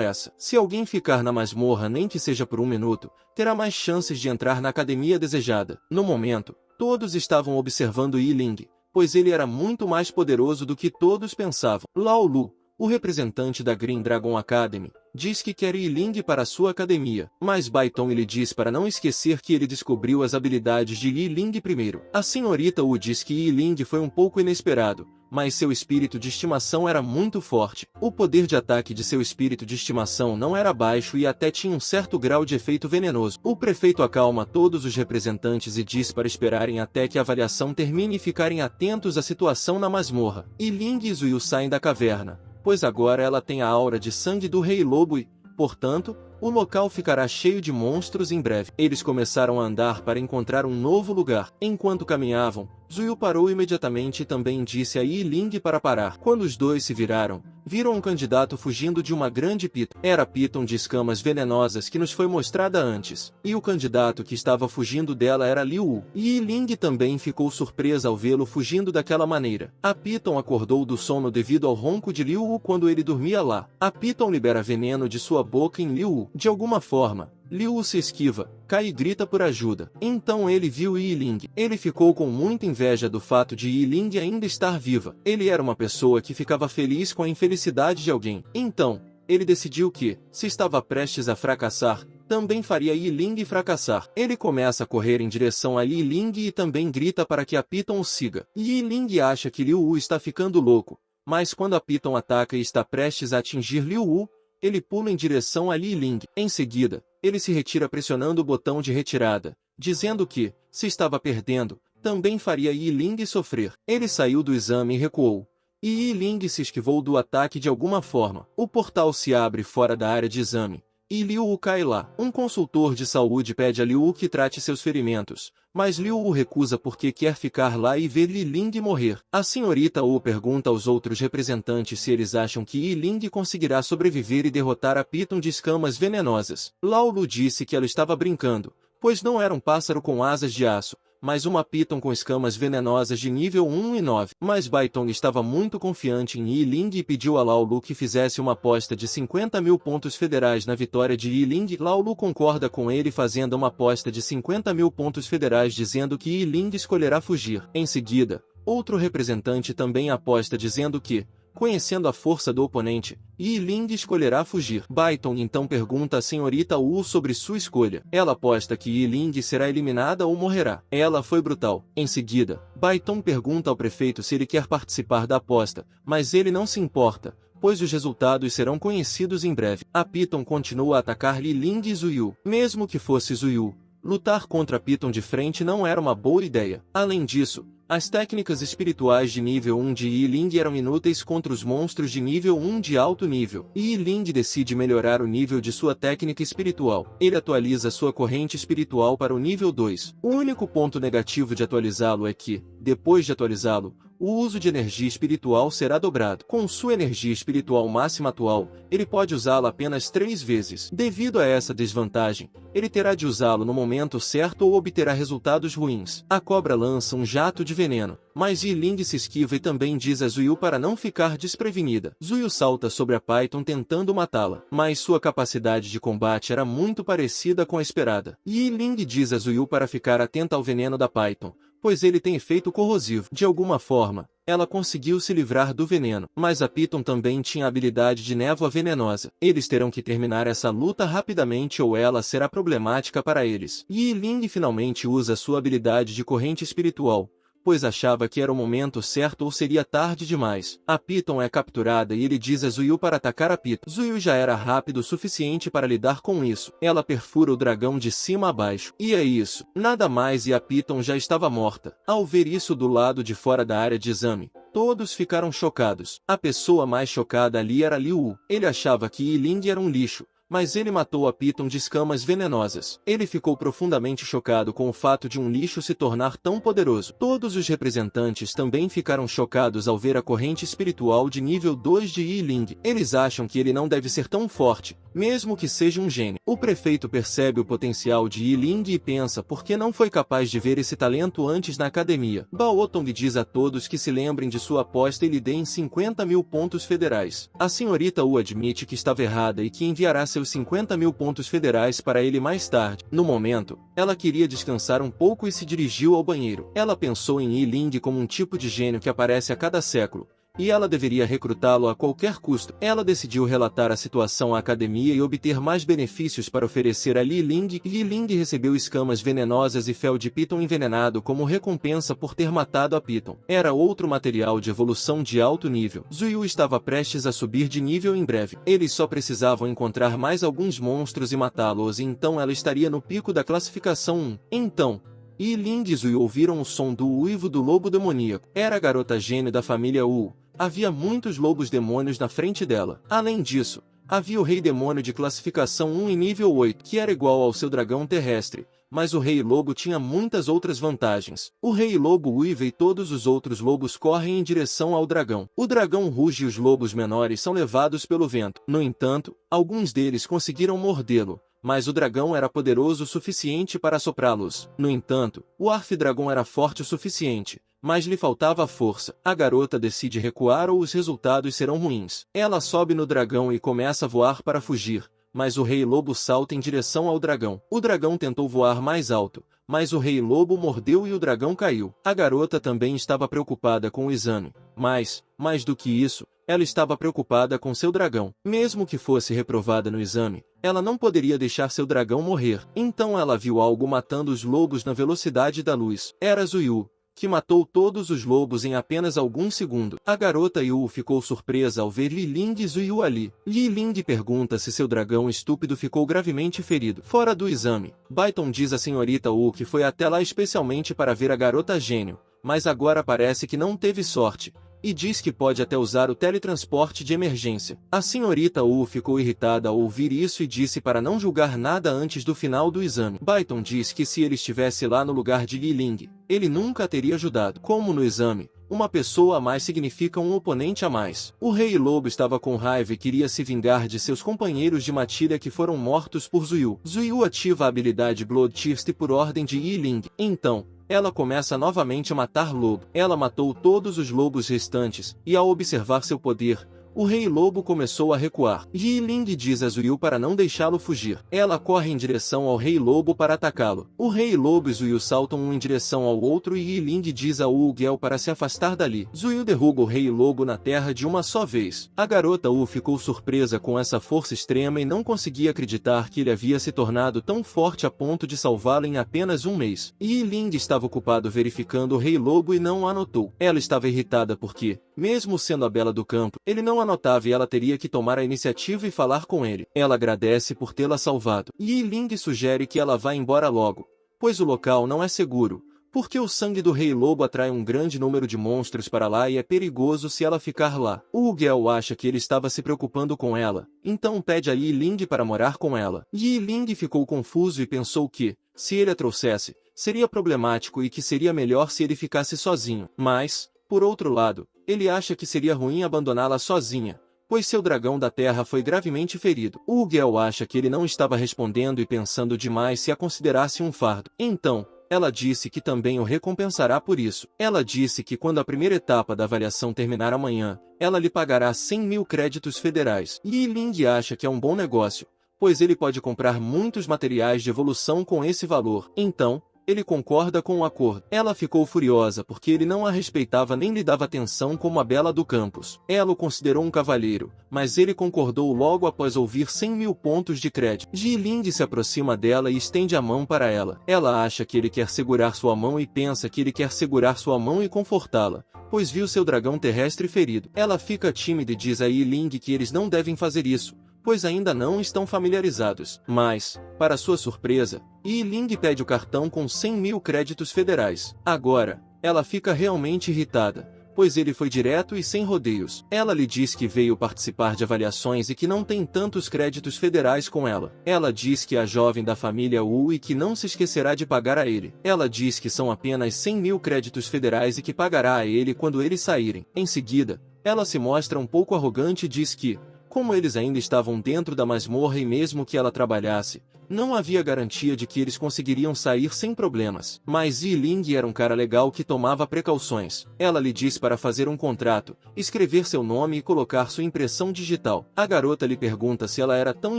essa. Se alguém ficar na masmorra nem que seja por um minuto, terá mais chances de entrar na academia desejada. No momento, todos estavam observando Yi Ling, pois ele era muito mais poderoso do que todos pensavam. Lao Lu, o representante da Green Dragon Academy, diz que quer Yi Ling para sua academia, mas Baiton lhe diz para não esquecer que ele descobriu as habilidades de Yi Ling primeiro. A senhorita Wu diz que Yi Ling foi um pouco inesperado, mas seu espírito de estimação era muito forte. O poder de ataque de seu espírito de estimação não era baixo e até tinha um certo grau de efeito venenoso. O prefeito acalma todos os representantes e diz para esperarem até que a avaliação termine e ficarem atentos à situação na masmorra. Yi Ling e Zuyu saem da caverna, pois agora ela tem a aura de sangue do Rei Lobo e, portanto, o local ficará cheio de monstros em breve. Eles começaram a andar para encontrar um novo lugar. Enquanto caminhavam, Zuyu parou imediatamente e também disse a Yi Ling para parar. Quando os dois se viraram, viram um candidato fugindo de uma grande piton. Era a piton de escamas venenosas que nos foi mostrada antes. E o candidato que estava fugindo dela era Liu Wu. Yi Ling também ficou surpresa ao vê-lo fugindo daquela maneira. A piton acordou do sono devido ao ronco de Liu Wu quando ele dormia lá. A piton libera veneno de sua boca em Liu Wu. De alguma forma, Liu Wu se esquiva, cai e grita por ajuda. Então ele viu Yi Ling. Ele ficou com muita inveja do fato de Yi Ling ainda estar viva. Ele era uma pessoa que ficava feliz com a infelicidade de alguém. Então, ele decidiu que, se estava prestes a fracassar, também faria Yi Ling fracassar. Ele começa a correr em direção a Yi Ling e também grita para que a piton o siga. Yi Ling acha que Liu Wu está ficando louco, mas quando a piton ataca e está prestes a atingir Liu Wu, ele pula em direção a Yi Ling. Em seguida, ele se retira pressionando o botão de retirada, dizendo que, se estava perdendo, também faria Yi Ling sofrer. Ele saiu do exame e recuou, e Yi Ling se esquivou do ataque de alguma forma. O portal se abre fora da área de exame, e Liu Wu cai lá. Um consultor de saúde pede a Liu Wu que trate seus ferimentos, mas Liu Wu recusa porque quer ficar lá e ver Yi Ling morrer. A senhorita Wu pergunta aos outros representantes se eles acham que Yi Ling conseguirá sobreviver e derrotar a piton de escamas venenosas. Lao Lu disse que ela estava brincando, pois não era um pássaro com asas de aço, mas uma piton com escamas venenosas de nível 1 e 9. Mas Baiton estava muito confiante em Yi Ling e pediu a Lao Lu que fizesse uma aposta de 50.000 pontos federais na vitória de Yi Ling. Lao Lu concorda com ele fazendo uma aposta de 50.000 pontos federais dizendo que Yi Ling escolherá fugir. Em seguida, outro representante também aposta dizendo que, conhecendo a força do oponente, Yi Ling escolherá fugir. Baiton então pergunta à senhorita Wu sobre sua escolha. Ela aposta que Yi Ling será eliminada ou morrerá. Ela foi brutal. Em seguida, Baiton pergunta ao prefeito se ele quer participar da aposta, mas ele não se importa, pois os resultados serão conhecidos em breve. A piton continua a atacar Yi Ling e Zuyu. Mesmo que fosse Zuyu, lutar contra a piton de frente não era uma boa ideia. Além disso, as técnicas espirituais de nível 1 de Yi Ling eram inúteis contra os monstros de nível 1 de alto nível. Yi Ling decide melhorar o nível de sua técnica espiritual. Ele atualiza sua corrente espiritual para o nível 2. O único ponto negativo de atualizá-lo é que, depois de atualizá-lo, o uso de energia espiritual será dobrado. Com sua energia espiritual máxima atual, ele pode usá-la apenas 3 vezes. Devido a essa desvantagem, ele terá de usá-lo no momento certo ou obterá resultados ruins. A cobra lança um jato de veneno, mas Yi Ling se esquiva e também diz a Zuyu para não ficar desprevenida. Zuyu salta sobre a Python tentando matá-la, mas sua capacidade de combate era muito parecida com a esperada. Yi Ling diz a Zuyu para ficar atenta ao veneno da Python, pois ele tem efeito corrosivo. De alguma forma, ela conseguiu se livrar do veneno, mas a piton também tinha a habilidade de névoa venenosa. Eles terão que terminar essa luta rapidamente ou ela será problemática para eles. Yi Ling finalmente usa sua habilidade de corrente espiritual, pois achava que era o momento certo ou seria tarde demais. A Piton é capturada e ele diz a Zuyu para atacar a Piton. Zuyu já era rápido o suficiente para lidar com isso. Ela perfura o dragão de cima a baixo. E é isso. Nada mais e a Piton já estava morta. Ao ver isso do lado de fora da área de exame, todos ficaram chocados. A pessoa mais chocada ali era Liu Wu. Ele achava que Yi Ling era um lixo, mas ele matou a Piton de escamas venenosas. Ele ficou profundamente chocado com o fato de um lixo se tornar tão poderoso. Todos os representantes também ficaram chocados ao ver a corrente espiritual de nível 2 de Yi Ling. Eles acham que ele não deve ser tão forte, mesmo que seja um gênio. O prefeito percebe o potencial de Yi Ling e pensa por que não foi capaz de ver esse talento antes na academia. Baotong diz a todos que se lembrem de sua aposta e lhe deem 50.000 pontos federais. A senhorita Wu admite que estava errada e que enviará seus 50.000 pontos federais para ele mais tarde. No momento, ela queria descansar um pouco e se dirigiu ao banheiro. Ela pensou em Yi Ling como um tipo de gênio que aparece a cada século, e ela deveria recrutá-lo a qualquer custo. Ela decidiu relatar a situação à academia e obter mais benefícios para oferecer a Li Ling. Li Ling recebeu escamas venenosas e fel de Piton envenenado como recompensa por ter matado a Piton. Era outro material de evolução de alto nível. Zuyu estava prestes a subir de nível em breve. Eles só precisavam encontrar mais alguns monstros e matá-los e então ela estaria no pico da classificação 1. Então, Yi Ling e Zuyu ouviram o som do uivo do lobo demoníaco. Era a garota gênio da família Wu. Havia muitos lobos demônios na frente dela. Além disso, havia o rei demônio de classificação 1 em nível 8, que era igual ao seu dragão terrestre, mas o rei lobo tinha muitas outras vantagens. O rei lobo uiva e todos os outros lobos correm em direção ao dragão. O dragão ruge e os lobos menores são levados pelo vento. No entanto, alguns deles conseguiram mordê-lo, mas o dragão era poderoso o suficiente para soprá-los. No entanto, o Arf-Dragon era forte o suficiente, mas lhe faltava força. A garota decide recuar ou os resultados serão ruins. Ela sobe no dragão e começa a voar para fugir, mas o rei lobo salta em direção ao dragão. O dragão tentou voar mais alto, mas o rei lobo mordeu e o dragão caiu. A garota também estava preocupada com o exame, mas, mais do que isso, ela estava preocupada com seu dragão. Mesmo que fosse reprovada no exame, ela não poderia deixar seu dragão morrer. Então ela viu algo matando os lobos na velocidade da luz. Era Zuyu, que matou todos os lobos em apenas alguns segundos. A garota Yu ficou surpresa ao ver Li Ling e Zuyu ali. Li Ling pergunta se seu dragão estúpido ficou gravemente ferido. Fora do exame, Baiton diz à senhorita Wu que foi até lá especialmente para ver a garota gênio, mas agora parece que não teve sorte, e diz que pode até usar o teletransporte de emergência. A senhorita Wu ficou irritada ao ouvir isso e disse para não julgar nada antes do final do exame. Baiton diz que se ele estivesse lá no lugar de Li Ling, ele nunca a teria ajudado. Como no exame, uma pessoa a mais significa um oponente a mais. O rei lobo estava com raiva e queria se vingar de seus companheiros de matilha que foram mortos por Zuyu. Zuyu ativa a habilidade Bloodthirst por ordem de Yi Ling. Então, ela começa novamente a matar lobo. Ela matou todos os lobos restantes, e ao observar seu poder, o rei lobo começou a recuar. Yi Ling diz a Zuyu para não deixá-lo fugir. Ela corre em direção ao rei lobo para atacá-lo. O rei lobo e Zuyu saltam um em direção ao outro e Yi Ling diz a Wu Gel para se afastar dali. Zuyu derruba o rei lobo na terra de uma só vez. A garota Wu ficou surpresa com essa força extrema e não conseguia acreditar que ele havia se tornado tão forte a ponto de salvá-la em apenas um mês. Yi Ling estava ocupado verificando o rei lobo e não o anotou. Ela estava irritada porque, mesmo sendo a bela do campo, ele não anotava e ela teria que tomar a iniciativa e falar com ele. Ela agradece por tê-la salvado. Yi Ling sugere que ela vá embora logo, pois o local não é seguro, porque o sangue do rei lobo atrai um grande número de monstros para lá e é perigoso se ela ficar lá. O Gel acha que ele estava se preocupando com ela, então pede a Yi Ling para morar com ela. Yi Ling ficou confuso e pensou que, se ele a trouxesse, seria problemático e que seria melhor se ele ficasse sozinho. Mas, por outro lado, ele acha que seria ruim abandoná-la sozinha, pois seu dragão da terra foi gravemente ferido. O Gel acha que ele não estava respondendo e pensando demais se a considerasse um fardo. Então, ela disse que também o recompensará por isso. Ela disse que quando a primeira etapa da avaliação terminar amanhã, ela lhe pagará 100.000 créditos federais. Yi Ling acha que é um bom negócio, pois ele pode comprar muitos materiais de evolução com esse valor. Então, ele concorda com o acordo. Ela ficou furiosa porque ele não a respeitava nem lhe dava atenção como a bela do campus. Ela o considerou um cavalheiro, mas ele concordou logo após ouvir 100.000 pontos de crédito. Ji Ling se aproxima dela e estende a mão para ela. Ela acha que ele quer segurar sua mão e pensa que ele quer segurar sua mão e confortá-la, pois viu seu dragão terrestre ferido. Ela fica tímida e diz a Yi Ling que eles não devem fazer isso, pois ainda não estão familiarizados. Mas, para sua surpresa, Yi Ling pede o cartão com 100.000 créditos federais. Agora, ela fica realmente irritada, pois ele foi direto e sem rodeios. Ela lhe diz que veio participar de avaliações e que não tem tantos créditos federais com ela. Ela diz que é a jovem da família Wu e que não se esquecerá de pagar a ele. Ela diz que são apenas 100.000 créditos federais e que pagará a ele quando eles saírem. Em seguida, ela se mostra um pouco arrogante e diz que, como eles ainda estavam dentro da masmorra e mesmo que ela trabalhasse, não havia garantia de que eles conseguiriam sair sem problemas. Mas Yi Ling era um cara legal que tomava precauções. Ela lhe diz para fazer um contrato, escrever seu nome e colocar sua impressão digital. A garota lhe pergunta se ela era tão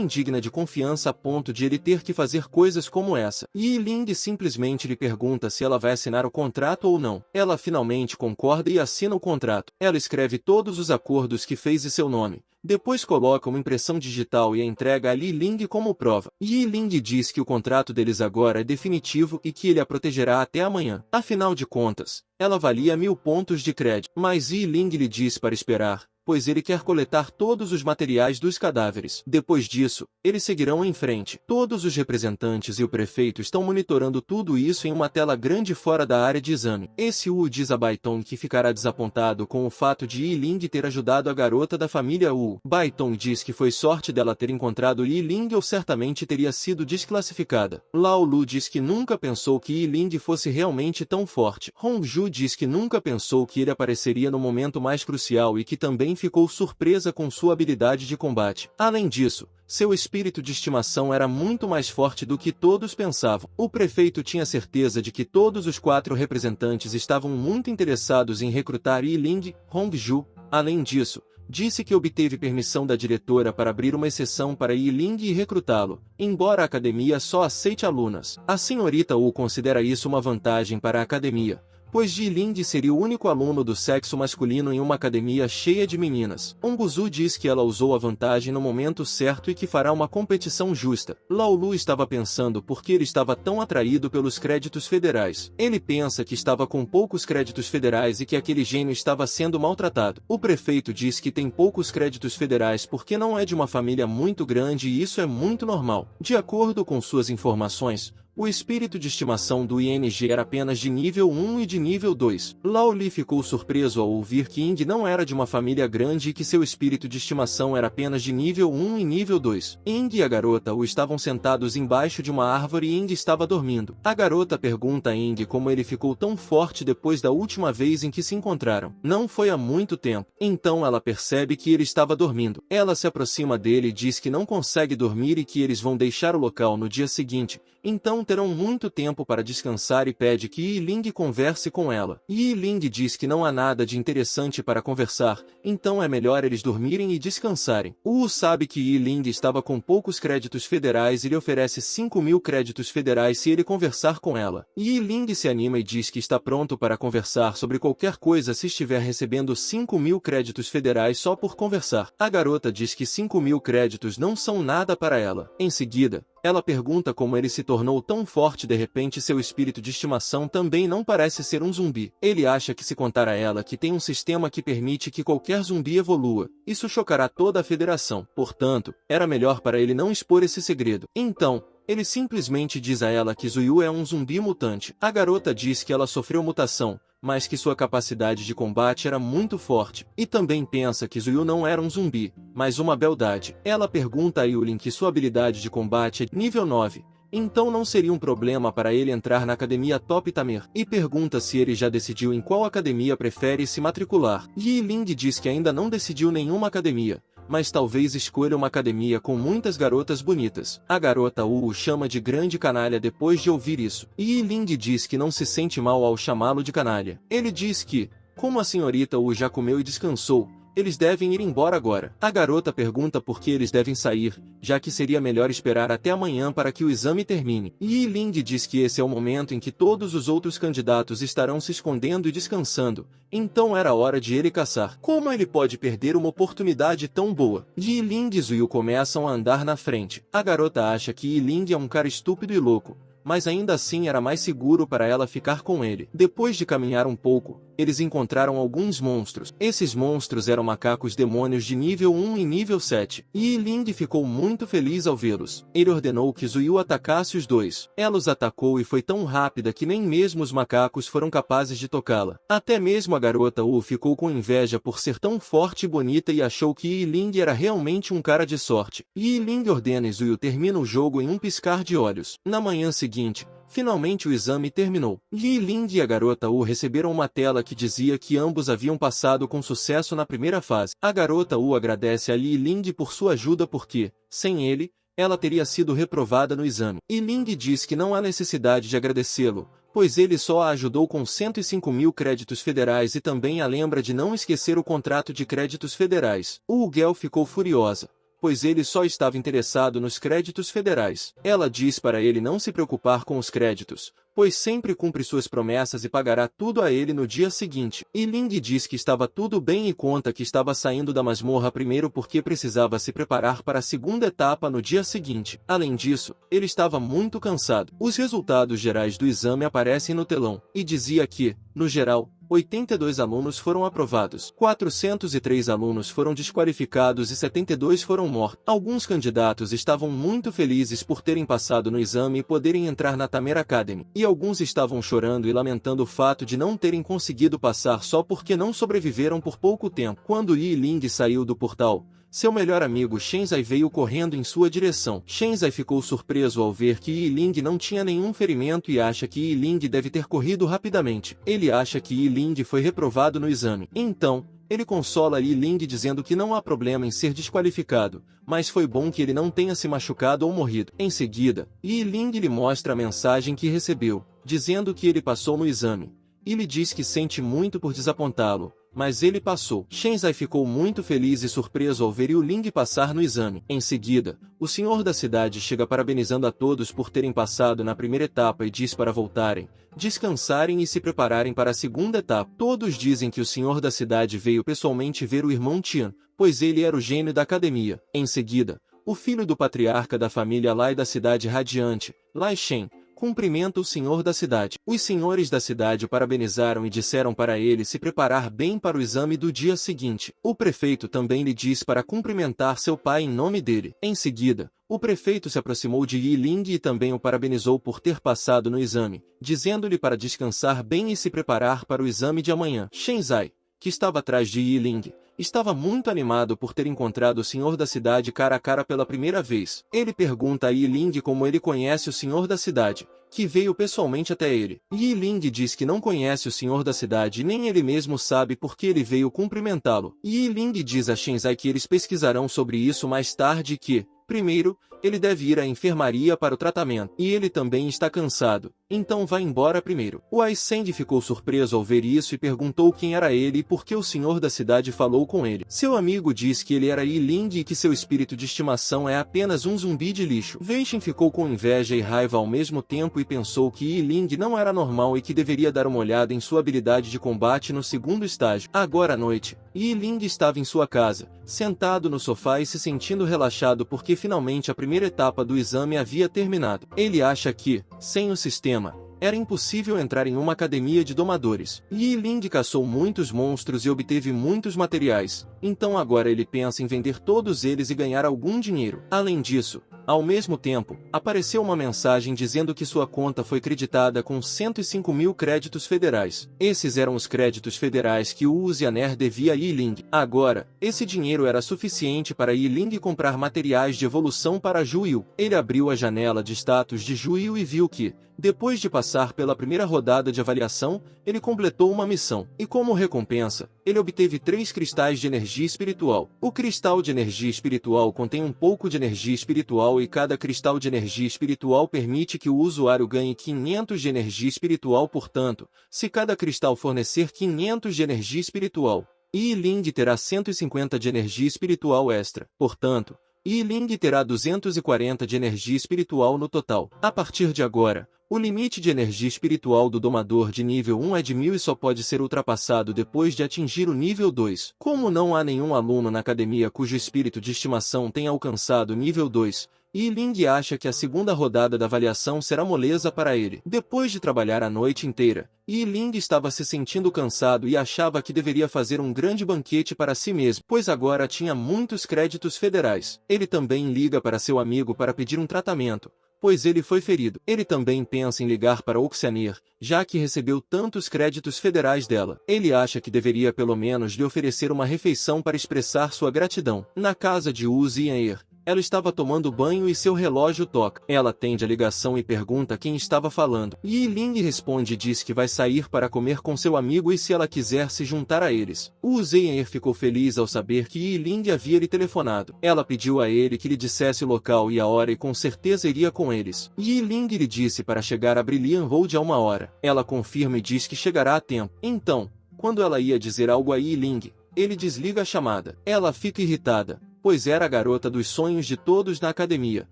indigna de confiança a ponto de ele ter que fazer coisas como essa. Yi Ling simplesmente lhe pergunta se ela vai assinar o contrato ou não. Ela finalmente concorda e assina o contrato. Ela escreve todos os acordos que fez e seu nome. Depois coloca uma impressão digital e a entrega a Yi Ling como prova. Yi Ling diz que o contrato deles agora é definitivo e que ele a protegerá até amanhã. Afinal de contas, ela valia 1.000 pontos de crédito. Mas Yi Ling lhe diz para esperar, pois ele quer coletar todos os materiais dos cadáveres. Depois disso, eles seguirão em frente. Todos os representantes e o prefeito estão monitorando tudo isso em uma tela grande fora da área de exame. Esse Wu diz a Baitong que ficará desapontado com o fato de Yi Ling ter ajudado a garota da família Wu. Baitong diz que foi sorte dela ter encontrado Yi Ling ou certamente teria sido desclassificada. Lao Lu diz que nunca pensou que Yi Ling fosse realmente tão forte. Hongju diz que nunca pensou que ele apareceria no momento mais crucial e que também ficou surpresa com sua habilidade de combate. Além disso, seu espírito de estimação era muito mais forte do que todos pensavam. O prefeito tinha certeza de que todos os 4 representantes estavam muito interessados em recrutar Yi Ling. Hongju, além disso, disse que obteve permissão da diretora para abrir uma exceção para Yi Ling e recrutá-lo, embora a academia só aceite alunas. A senhorita Wu considera isso uma vantagem para a academia, pois Ji Ling seria o único aluno do sexo masculino em uma academia cheia de meninas. Ongzu diz que ela usou a vantagem no momento certo e que fará uma competição justa. Lao Lu estava pensando por que ele estava tão atraído pelos créditos federais. Ele pensa que estava com poucos créditos federais e que aquele gênio estava sendo maltratado. O prefeito diz que tem poucos créditos federais porque não é de uma família muito grande e isso é muito normal. De acordo com suas informações, o espírito de estimação do ING era apenas de nível 1 e de nível 2. Lao Li ficou surpreso ao ouvir que Ying não era de uma família grande e que seu espírito de estimação era apenas de nível 1 e nível 2. Ying e a garota Wu estavam sentados embaixo de uma árvore e Ying estava dormindo. A garota pergunta a Ying como ele ficou tão forte depois da última vez em que se encontraram. Não foi há muito tempo. Então ela percebe que ele estava dormindo. Ela se aproxima dele e diz que não consegue dormir e que eles vão deixar o local no dia seguinte. Então terão muito tempo para descansar e pede que Yi Ling converse com ela. Yi Ling diz que não há nada de interessante para conversar, então é melhor eles dormirem e descansarem. Wu sabe que Yi Ling estava com poucos créditos federais e lhe oferece 5.000 créditos federais se ele conversar com ela. Yi Ling se anima e diz que está pronto para conversar sobre qualquer coisa se estiver recebendo 5.000 créditos federais só por conversar. A garota diz que 5.000 créditos não são nada para ela. Em seguida, ela pergunta como ele se tornou tão forte de repente. Seu espírito de estimação também não parece ser um zumbi. Ele acha que se contar a ela que tem um sistema que permite que qualquer zumbi evolua, isso chocará toda a federação. Portanto, era melhor para ele não expor esse segredo. Então, ele simplesmente diz a ela que Zuyu é um zumbi mutante. A garota diz que ela sofreu mutação, mas que sua capacidade de combate era muito forte, e também pensa que Zuyu não era um zumbi, mas uma beldade. Ela pergunta a Yulin que sua habilidade de combate é nível 9, então não seria um problema para ele entrar na academia Top Tamer, e pergunta se ele já decidiu em qual academia prefere se matricular. Yi Ling diz que ainda não decidiu nenhuma academia, mas talvez escolha uma academia com muitas garotas bonitas. A garota Wu o chama de grande canalha depois de ouvir isso. Yi Ling diz que não se sente mal ao chamá-lo de canalha. Ele diz que, como a senhorita Wu já comeu e descansou, eles devem ir embora agora. A garota pergunta por que eles devem sair, já que seria melhor esperar até amanhã para que o exame termine. Yi Ling diz que esse é o momento em que todos os outros candidatos estarão se escondendo e descansando, então era hora de ele caçar. Como ele pode perder uma oportunidade tão boa? Yi Ling e Zuyu começam a andar na frente. A garota acha que Yi Ling é um cara estúpido e louco, mas ainda assim era mais seguro para ela ficar com ele. Depois de caminhar um pouco, eles encontraram alguns monstros. Esses monstros eram macacos demônios de nível 1 e nível 7. Yi Ling ficou muito feliz ao vê-los. Ele ordenou que Zuyu atacasse os dois. Ela os atacou e foi tão rápida que nem mesmo os macacos foram capazes de tocá-la. Até mesmo a garota Wu ficou com inveja por ser tão forte e bonita e achou que Yi Ling era realmente um cara de sorte. Yi Ling ordena e Zuyu termina o jogo em um piscar de olhos. Na manhã seguinte, finalmente o exame terminou. Yi Ling e a garota Wu receberam uma tela que dizia que ambos haviam passado com sucesso na primeira fase. A garota Wu agradece a Yi Ling por sua ajuda porque, sem ele, ela teria sido reprovada no exame. Yi Ling diz que não há necessidade de agradecê-lo, pois ele só a ajudou com 105.000 créditos federais e também a lembra de não esquecer o contrato de créditos federais. Wu Gel ficou furiosa, pois ele só estava interessado nos créditos federais. Ela diz para ele não se preocupar com os créditos, pois sempre cumpre suas promessas e pagará tudo a ele no dia seguinte. Yi Ling diz que estava tudo bem e conta que estava saindo da masmorra primeiro porque precisava se preparar para a segunda etapa no dia seguinte. Além disso, ele estava muito cansado. Os resultados gerais do exame aparecem no telão, e dizia que, no geral, 82 alunos foram aprovados, 403 alunos foram desqualificados e 72 foram mortos. Alguns candidatos estavam muito felizes por terem passado no exame e poderem entrar na Tamer Academy, e alguns estavam chorando e lamentando o fato de não terem conseguido passar só porque não sobreviveram por pouco tempo. Quando Yi Ling saiu do portal, seu melhor amigo Shenzai veio correndo em sua direção. Shenzai ficou surpreso ao ver que Yi Ling não tinha nenhum ferimento e acha que Yi Ling deve ter corrido rapidamente. Ele acha que Yi Ling foi reprovado no exame. Então, ele consola Yi Ling dizendo que não há problema em ser desqualificado, mas foi bom que ele não tenha se machucado ou morrido. Em seguida, Yi Ling lhe mostra a mensagem que recebeu, dizendo que ele passou no exame. E lhe diz que sente muito por desapontá-lo, mas ele passou. Shenzai ficou muito feliz e surpreso ao ver Yi Ling passar no exame. Em seguida, o senhor da cidade chega parabenizando a todos por terem passado na primeira etapa e diz para voltarem, descansarem e se prepararem para a segunda etapa. Todos dizem que o senhor da cidade veio pessoalmente ver o irmão Tian, pois ele era o gênio da academia. Em seguida, o filho do patriarca da família Lai da cidade radiante, Lai Shen, cumprimenta o senhor da cidade. Os senhores da cidade o parabenizaram e disseram para ele se preparar bem para o exame do dia seguinte. O prefeito também lhe diz para cumprimentar seu pai em nome dele. Em seguida, o prefeito se aproximou de Yi Ling e também o parabenizou por ter passado no exame, dizendo-lhe para descansar bem e se preparar para o exame de amanhã. Shenzai, que estava atrás de Yi Ling, estava muito animado por ter encontrado o senhor da cidade cara a cara pela primeira vez. Ele pergunta a Yi Ling como ele conhece o senhor da cidade, que veio pessoalmente até ele. Yi Ling diz que não conhece o senhor da cidade e nem ele mesmo sabe por que ele veio cumprimentá-lo. Yi Ling diz a Shenzai que eles pesquisarão sobre isso mais tarde e que, primeiro, ele deve ir à enfermaria para o tratamento. E ele também está cansado, então vai embora primeiro. O Aisend ficou surpreso ao ver isso e perguntou quem era ele e por que o senhor da cidade falou com ele. Seu amigo diz que ele era Yi Ling e que seu espírito de estimação é apenas um zumbi de lixo. Weixin ficou com inveja e raiva ao mesmo tempo e pensou que Yi Ling não era normal e que deveria dar uma olhada em sua habilidade de combate no segundo estágio. Agora à noite, Yi Ling estava em sua casa, sentado no sofá e se sentindo relaxado porque finalmente a primeira etapa do exame havia terminado. Ele acha que, sem o sistema, era impossível entrar em uma academia de domadores. Yi Ling caçou muitos monstros e obteve muitos materiais, então agora ele pensa em vender todos eles e ganhar algum dinheiro. Além disso, ao mesmo tempo, apareceu uma mensagem dizendo que sua conta foi creditada com 105.000 créditos federais. Esses eram os créditos federais que o Uzianer devia a Yi Ling. Agora, esse dinheiro era suficiente para Yi Ling comprar materiais de evolução para Juyu. Ele abriu a janela de status de Juyu e viu que, depois de passar pela primeira rodada de avaliação, ele completou uma missão. E como recompensa, ele obteve 3 cristais de energia espiritual. O cristal de energia espiritual contém um pouco de energia espiritual e cada cristal de energia espiritual permite que o usuário ganhe 500 de energia espiritual. Portanto, se cada cristal fornecer 500 de energia espiritual, Yi Ling terá 150 de energia espiritual extra. Portanto, Yi Ling terá 240 de energia espiritual no total. A partir de agora, o limite de energia espiritual do domador de nível 1 é de 1000 e só pode ser ultrapassado depois de atingir o nível 2. Como não há nenhum aluno na academia cujo espírito de estimação tenha alcançado nível 2, Yi Ling acha que a segunda rodada da avaliação será moleza para ele. Depois de trabalhar a noite inteira, Yi Ling estava se sentindo cansado e achava que deveria fazer um grande banquete para si mesmo, pois agora tinha muitos créditos federais. Ele também liga para seu amigo para pedir um tratamento, pois ele foi ferido. Ele também pensa em ligar para Oxaner, já que recebeu tantos créditos federais dela. Ele acha que deveria pelo menos lhe oferecer uma refeição para expressar sua gratidão. Na casa de Wu Zianer, ela estava tomando banho e seu relógio toca. Ela atende a ligação e pergunta quem estava falando. Yi Ling responde e diz que vai sair para comer com seu amigo e se ela quiser se juntar a eles. Wu Zianer ficou feliz ao saber que Yi Ling havia lhe telefonado. Ela pediu a ele que lhe dissesse o local e a hora e com certeza iria com eles. Yi Ling lhe disse para chegar a Brilliant Road a 1 hora. Ela confirma e diz que chegará a tempo. Então, quando ela ia dizer algo a Yi Ling, ele desliga a chamada. Ela fica irritada, pois era a garota dos sonhos de todos na academia,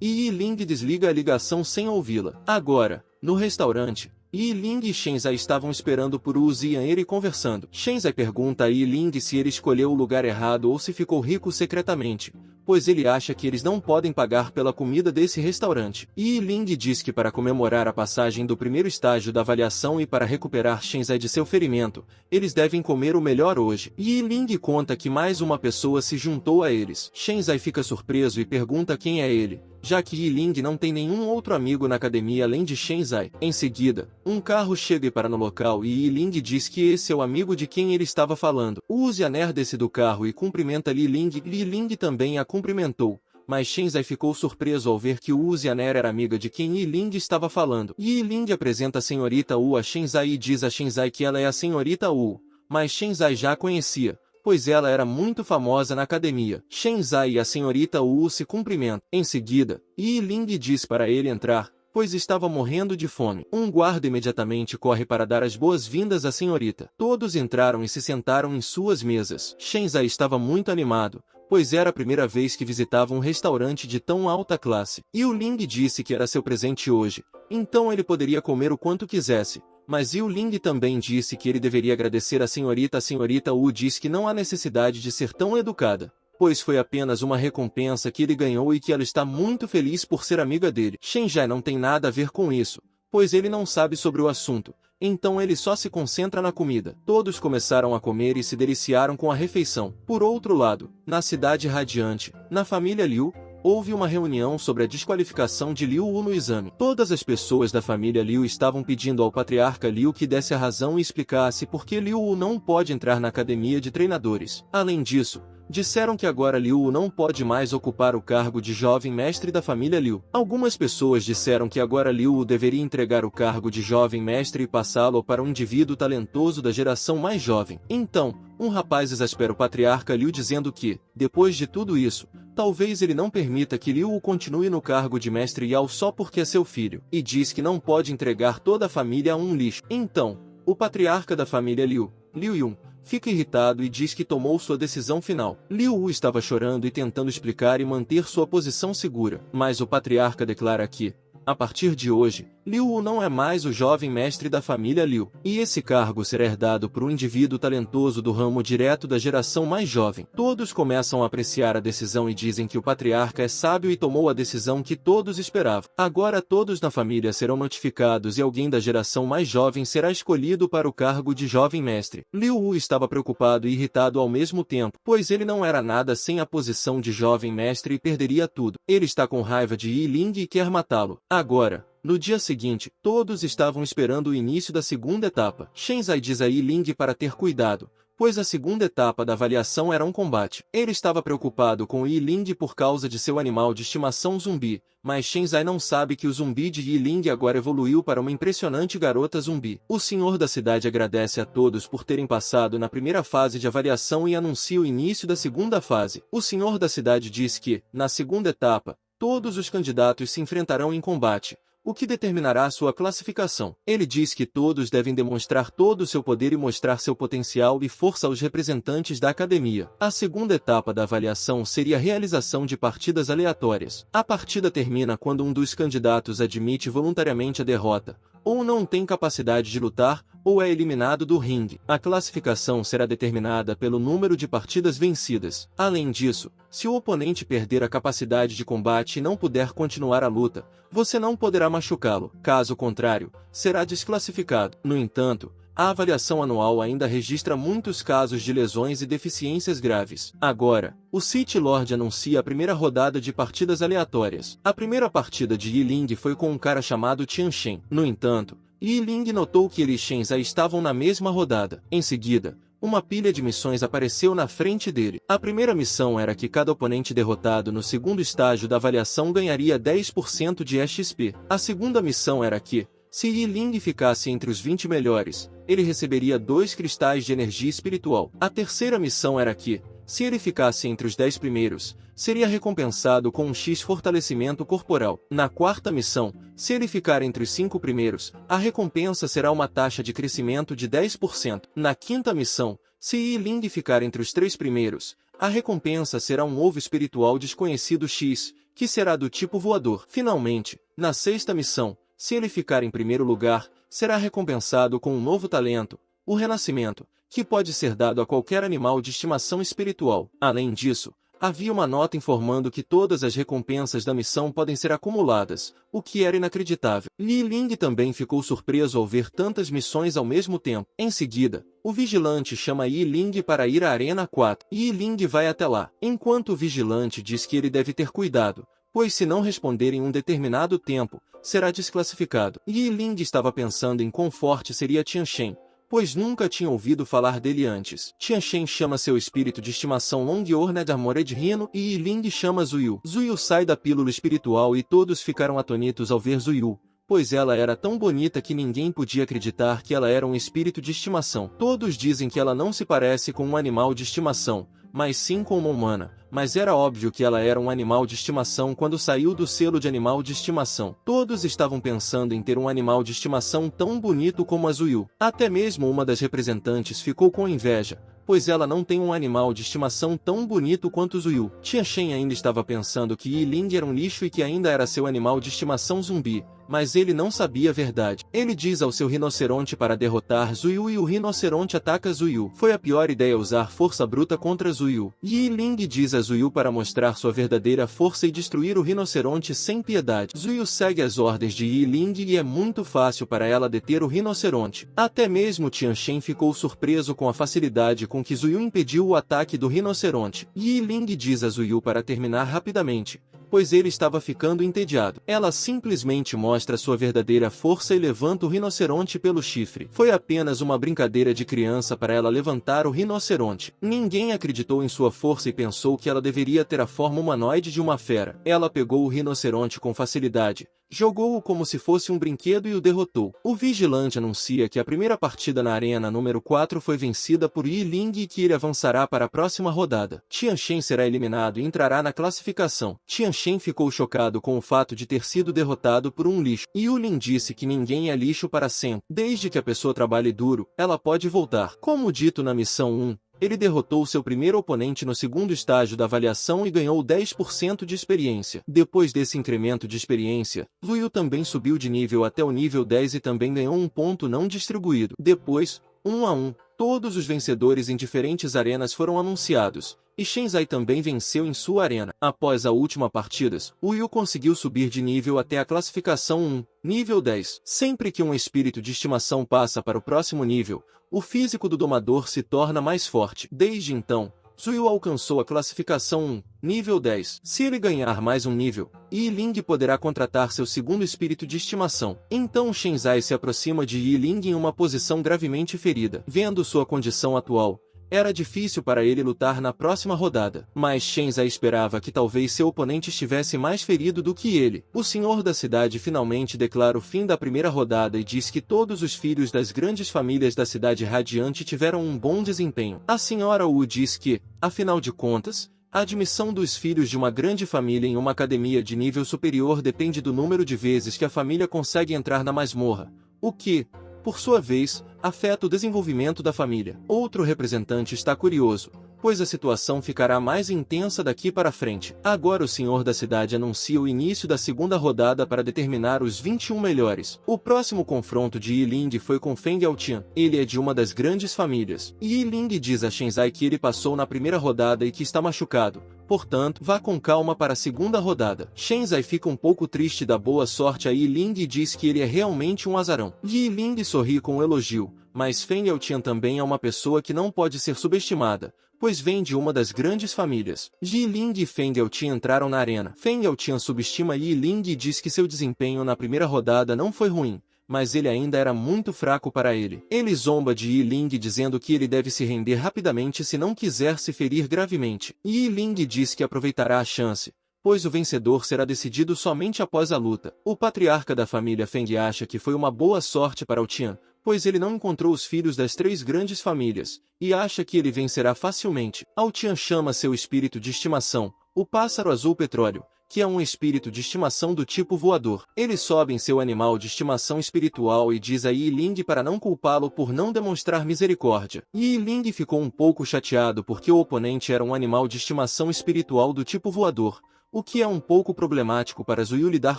e Yi Ling desliga a ligação sem ouvi-la. Agora, no restaurante, Yi Ling e Shenzai estavam esperando por Wu Zianer e conversando. Shenzai pergunta a Yi Ling se ele escolheu o lugar errado ou se ficou rico secretamente, pois ele acha que eles não podem pagar pela comida desse restaurante. Yi Ling diz que para comemorar a passagem do primeiro estágio da avaliação e para recuperar Shenzai de seu ferimento, eles devem comer o melhor hoje. Yi Ling conta que mais uma pessoa se juntou a eles. Shenzai fica surpreso e pergunta quem é ele, já que Yi Ling não tem nenhum outro amigo na academia além de Shenzai. Em seguida, um carro chega e para no local e Yi Ling diz que esse é o amigo de quem ele estava falando. Wu Zianer desce do carro e cumprimenta Yi Ling. Yi Ling também a cumprimentou, mas Shenzai ficou surpreso ao ver que Wu Zianer era amiga de quem Yi Ling estava falando. Yi Ling apresenta a senhorita Wu a Shenzai e diz a Shenzai que ela é a senhorita Wu, mas Shenzai já a conhecia, pois ela era muito famosa na academia. Shenzai e a senhorita Wu se cumprimentam. Em seguida, Yi Ling diz para ele entrar, pois estava morrendo de fome. Um guarda imediatamente corre para dar as boas-vindas à senhorita. Todos entraram e se sentaram em suas mesas. Shenzai estava muito animado, pois era a primeira vez que visitava um restaurante de tão alta classe. Yi Ling disse que era seu presente hoje, então ele poderia comer o quanto quisesse. Mas Yi Ling também disse que ele deveria agradecer à senhorita. A senhorita Wu diz que não há necessidade de ser tão educada, pois foi apenas uma recompensa que ele ganhou e que ela está muito feliz por ser amiga dele. Shenzai não tem nada a ver com isso, pois ele não sabe sobre o assunto, então ele só se concentra na comida. Todos começaram a comer e se deliciaram com a refeição. Por outro lado, na cidade radiante, na família Liu, houve uma reunião sobre a desqualificação de Liu Wu no exame. Todas as pessoas da família Liu estavam pedindo ao patriarca Liu que desse a razão e explicasse por que Liu Wu não pode entrar na academia de treinadores. Além disso, disseram que agora Liu Wu não pode mais ocupar o cargo de jovem mestre da família Liu. Algumas pessoas disseram que agora Liu Wu deveria entregar o cargo de jovem mestre e passá-lo para um indivíduo talentoso da geração mais jovem. Então, um rapaz exaspera o patriarca Liu dizendo que, depois de tudo isso, talvez ele não permita que Liu Wu continue no cargo de mestre Yao só porque é seu filho, e diz que não pode entregar toda a família a um lixo. Então, o patriarca da família Liu, Liu Yun, fica irritado e diz que tomou sua decisão final. Liu Wu estava chorando e tentando explicar e manter sua posição segura, mas o patriarca declara que, a partir de hoje, Liu Wu não é mais o jovem mestre da família Liu, e esse cargo será herdado por um indivíduo talentoso do ramo direto da geração mais jovem. Todos começam a apreciar a decisão e dizem que o patriarca é sábio e tomou a decisão que todos esperavam. Agora todos na família serão notificados e alguém da geração mais jovem será escolhido para o cargo de jovem mestre. Liu Wu estava preocupado e irritado ao mesmo tempo, pois ele não era nada sem a posição de jovem mestre e perderia tudo. Ele está com raiva de Yi Ling e quer matá-lo. Agora, no dia seguinte, todos estavam esperando o início da segunda etapa. Shenzai diz a Yi Ling para ter cuidado, pois a segunda etapa da avaliação era um combate. Ele estava preocupado com Yi Ling por causa de seu animal de estimação zumbi, mas Shenzai não sabe que o zumbi de Yi Ling agora evoluiu para uma impressionante garota zumbi. O senhor da cidade agradece a todos por terem passado na primeira fase de avaliação e anuncia o início da segunda fase. O senhor da cidade diz que, na segunda etapa, todos os candidatos se enfrentarão em combate, o que determinará sua classificação. Ele diz que todos devem demonstrar todo o seu poder e mostrar seu potencial e força aos representantes da academia. A segunda etapa da avaliação seria a realização de partidas aleatórias. A partida termina quando um dos candidatos admite voluntariamente a derrota, ou não tem capacidade de lutar, ou é eliminado do ringue. A classificação será determinada pelo número de partidas vencidas. Além disso, se o oponente perder a capacidade de combate e não puder continuar a luta, você não poderá machucá-lo. Caso contrário, será desclassificado. No entanto, a avaliação anual ainda registra muitos casos de lesões e deficiências graves. Agora, o City Lord anuncia a primeira rodada de partidas aleatórias. A primeira partida de Yi Ling foi com um cara chamado Tian Shen. No entanto, Yi Ling notou que ele e Shen Zai estavam na mesma rodada. Em seguida, uma pilha de missões apareceu na frente dele. A primeira missão era que cada oponente derrotado no segundo estágio da avaliação ganharia 10% de XP. A segunda missão era que, se Yi Ling ficasse entre os 20 melhores, ele receberia 2 cristais de energia espiritual. A terceira missão era que, se ele ficasse entre os 10 primeiros, seria recompensado com um X fortalecimento corporal. Na quarta missão, se ele ficar entre os 5 primeiros, a recompensa será uma taxa de crescimento de 10%. Na quinta missão, se Yi Ling ficar entre os 3 primeiros, a recompensa será um ovo espiritual desconhecido X, que será do tipo voador. Finalmente, na sexta missão, se ele ficar em primeiro lugar, será recompensado com um novo talento, o renascimento, que pode ser dado a qualquer animal de estimação espiritual. Além disso, havia uma nota informando que todas as recompensas da missão podem ser acumuladas, o que era inacreditável. Yi Ling também ficou surpreso ao ver tantas missões ao mesmo tempo. Em seguida, o vigilante chama Yi Ling para ir à Arena 4. Yi Ling vai até lá, enquanto o vigilante diz que ele deve ter cuidado, pois se não responder em um determinado tempo, será desclassificado. Yi Ling estava pensando em quão forte seria Tian Shen, pois nunca tinha ouvido falar dele antes. Tian Shen chama seu espírito de estimação Longhorned Armored Rhino e Yi Ling chama Zuyu. Zuyu sai da pílula espiritual e todos ficaram atônitos ao ver Zuyu, pois ela era tão bonita que ninguém podia acreditar que ela era um espírito de estimação. Todos dizem que ela não se parece com um animal de estimação, mas sim com uma humana, mas era óbvio que ela era um animal de estimação quando saiu do selo de animal de estimação. Todos estavam pensando em ter um animal de estimação tão bonito como a Zuyu. Até mesmo uma das representantes ficou com inveja, pois ela não tem um animal de estimação tão bonito quanto Zuyu. Tian Shen ainda estava pensando que Yi Ling era um lixo e que ainda era seu animal de estimação zumbi, mas ele não sabia a verdade. Ele diz ao seu rinoceronte para derrotar Zuyu e o rinoceronte ataca Zuyu. Foi a pior ideia usar força bruta contra Zuyu. Yi Ling diz a Zuyu para mostrar sua verdadeira força e destruir o rinoceronte sem piedade. Zuyu segue as ordens de Yi Ling e é muito fácil para ela deter o rinoceronte. Até mesmo Tian Shen ficou surpreso com a facilidade com que Zuyu impediu o ataque do rinoceronte. Yi Ling diz a Zuyu para terminar rapidamente, pois ele estava ficando entediado. Ela simplesmente mostra sua verdadeira força e levanta o rinoceronte pelo chifre. Foi apenas uma brincadeira de criança para ela levantar o rinoceronte. Ninguém acreditou em sua força e pensou que ela deveria ter a forma humanoide de uma fera. Ela pegou o rinoceronte com facilidade, jogou-o como se fosse um brinquedo e o derrotou. O vigilante anuncia que a primeira partida na arena número 4 foi vencida por Yi Ling e que ele avançará para a próxima rodada. Tian Shen será eliminado e entrará na classificação. Tian Shen ficou chocado com o fato de ter sido derrotado por um lixo. Yu Lin disse que ninguém é lixo para sempre. Desde que a pessoa trabalhe duro, ela pode voltar. Como dito na missão 1, ele derrotou seu primeiro oponente no segundo estágio da avaliação e ganhou 10% de experiência. Depois desse incremento de experiência, Zuyu também subiu de nível até o nível 10 e também ganhou um ponto não distribuído. Depois, 1 a 1, todos os vencedores em diferentes arenas foram anunciados, e Shen Zai também venceu em sua arena. Após a última partida, o Yu conseguiu subir de nível até a classificação 1, nível 10. Sempre que um espírito de estimação passa para o próximo nível, o físico do domador se torna mais forte. Desde então, Zuyu alcançou a classificação 1, nível 10. Se ele ganhar mais um nível, Yi Ling poderá contratar seu segundo espírito de estimação. Então Shen Zai se aproxima de Yi Ling em uma posição gravemente ferida. Vendo sua condição atual, era difícil para ele lutar na próxima rodada, mas Shen Zai esperava que talvez seu oponente estivesse mais ferido do que ele. O senhor da cidade finalmente declara o fim da primeira rodada e diz que todos os filhos das grandes famílias da cidade radiante tiveram um bom desempenho. A senhora Wu diz que, afinal de contas, A admissão dos filhos de uma grande família em uma academia de nível superior depende do número de vezes que a família consegue entrar na masmorra, o que, por sua vez, afeta o desenvolvimento da família. Outro representante está curioso, pois a situação ficará mais intensa daqui para frente. Agora o senhor da cidade anuncia o início da segunda rodada para determinar os 21 melhores. O próximo confronto de Yi Ling foi com Feng Yaotian. Ele é de uma das grandes famílias. Yi Ling diz a Shenzai que ele passou na primeira rodada e que está machucado. Portanto, vá com calma para a segunda rodada. Shenzai fica um pouco triste da boa sorte a Yi Ling e diz que ele é realmente um azarão. Yi Ling sorri com um elogio, mas Feng Yaotian também é uma pessoa que não pode ser subestimada, pois vem de uma das grandes famílias. Yi Ling e Feng Yaotian entraram na arena. Feng Yaotian subestima Yi Ling e diz que seu desempenho na primeira rodada não foi ruim, mas ele ainda era muito fraco para ele. Ele zomba de Yi Ling dizendo que ele deve se render rapidamente se não quiser se ferir gravemente. Yi Ling diz que aproveitará a chance, pois o vencedor será decidido somente após a luta. O patriarca da família Feng acha que foi uma boa sorte para o Tian, pois ele não encontrou os filhos das três grandes famílias, e acha que ele vencerá facilmente. Ao Tian chama seu espírito de estimação, o pássaro azul petróleo, que é um espírito de estimação do tipo voador. Ele sobe em seu animal de estimação espiritual e diz a Yi Ling para não culpá-lo por não demonstrar misericórdia. Yi Ling ficou um pouco chateado porque o oponente era um animal de estimação espiritual do tipo voador, o que é um pouco problemático para Zuyu lidar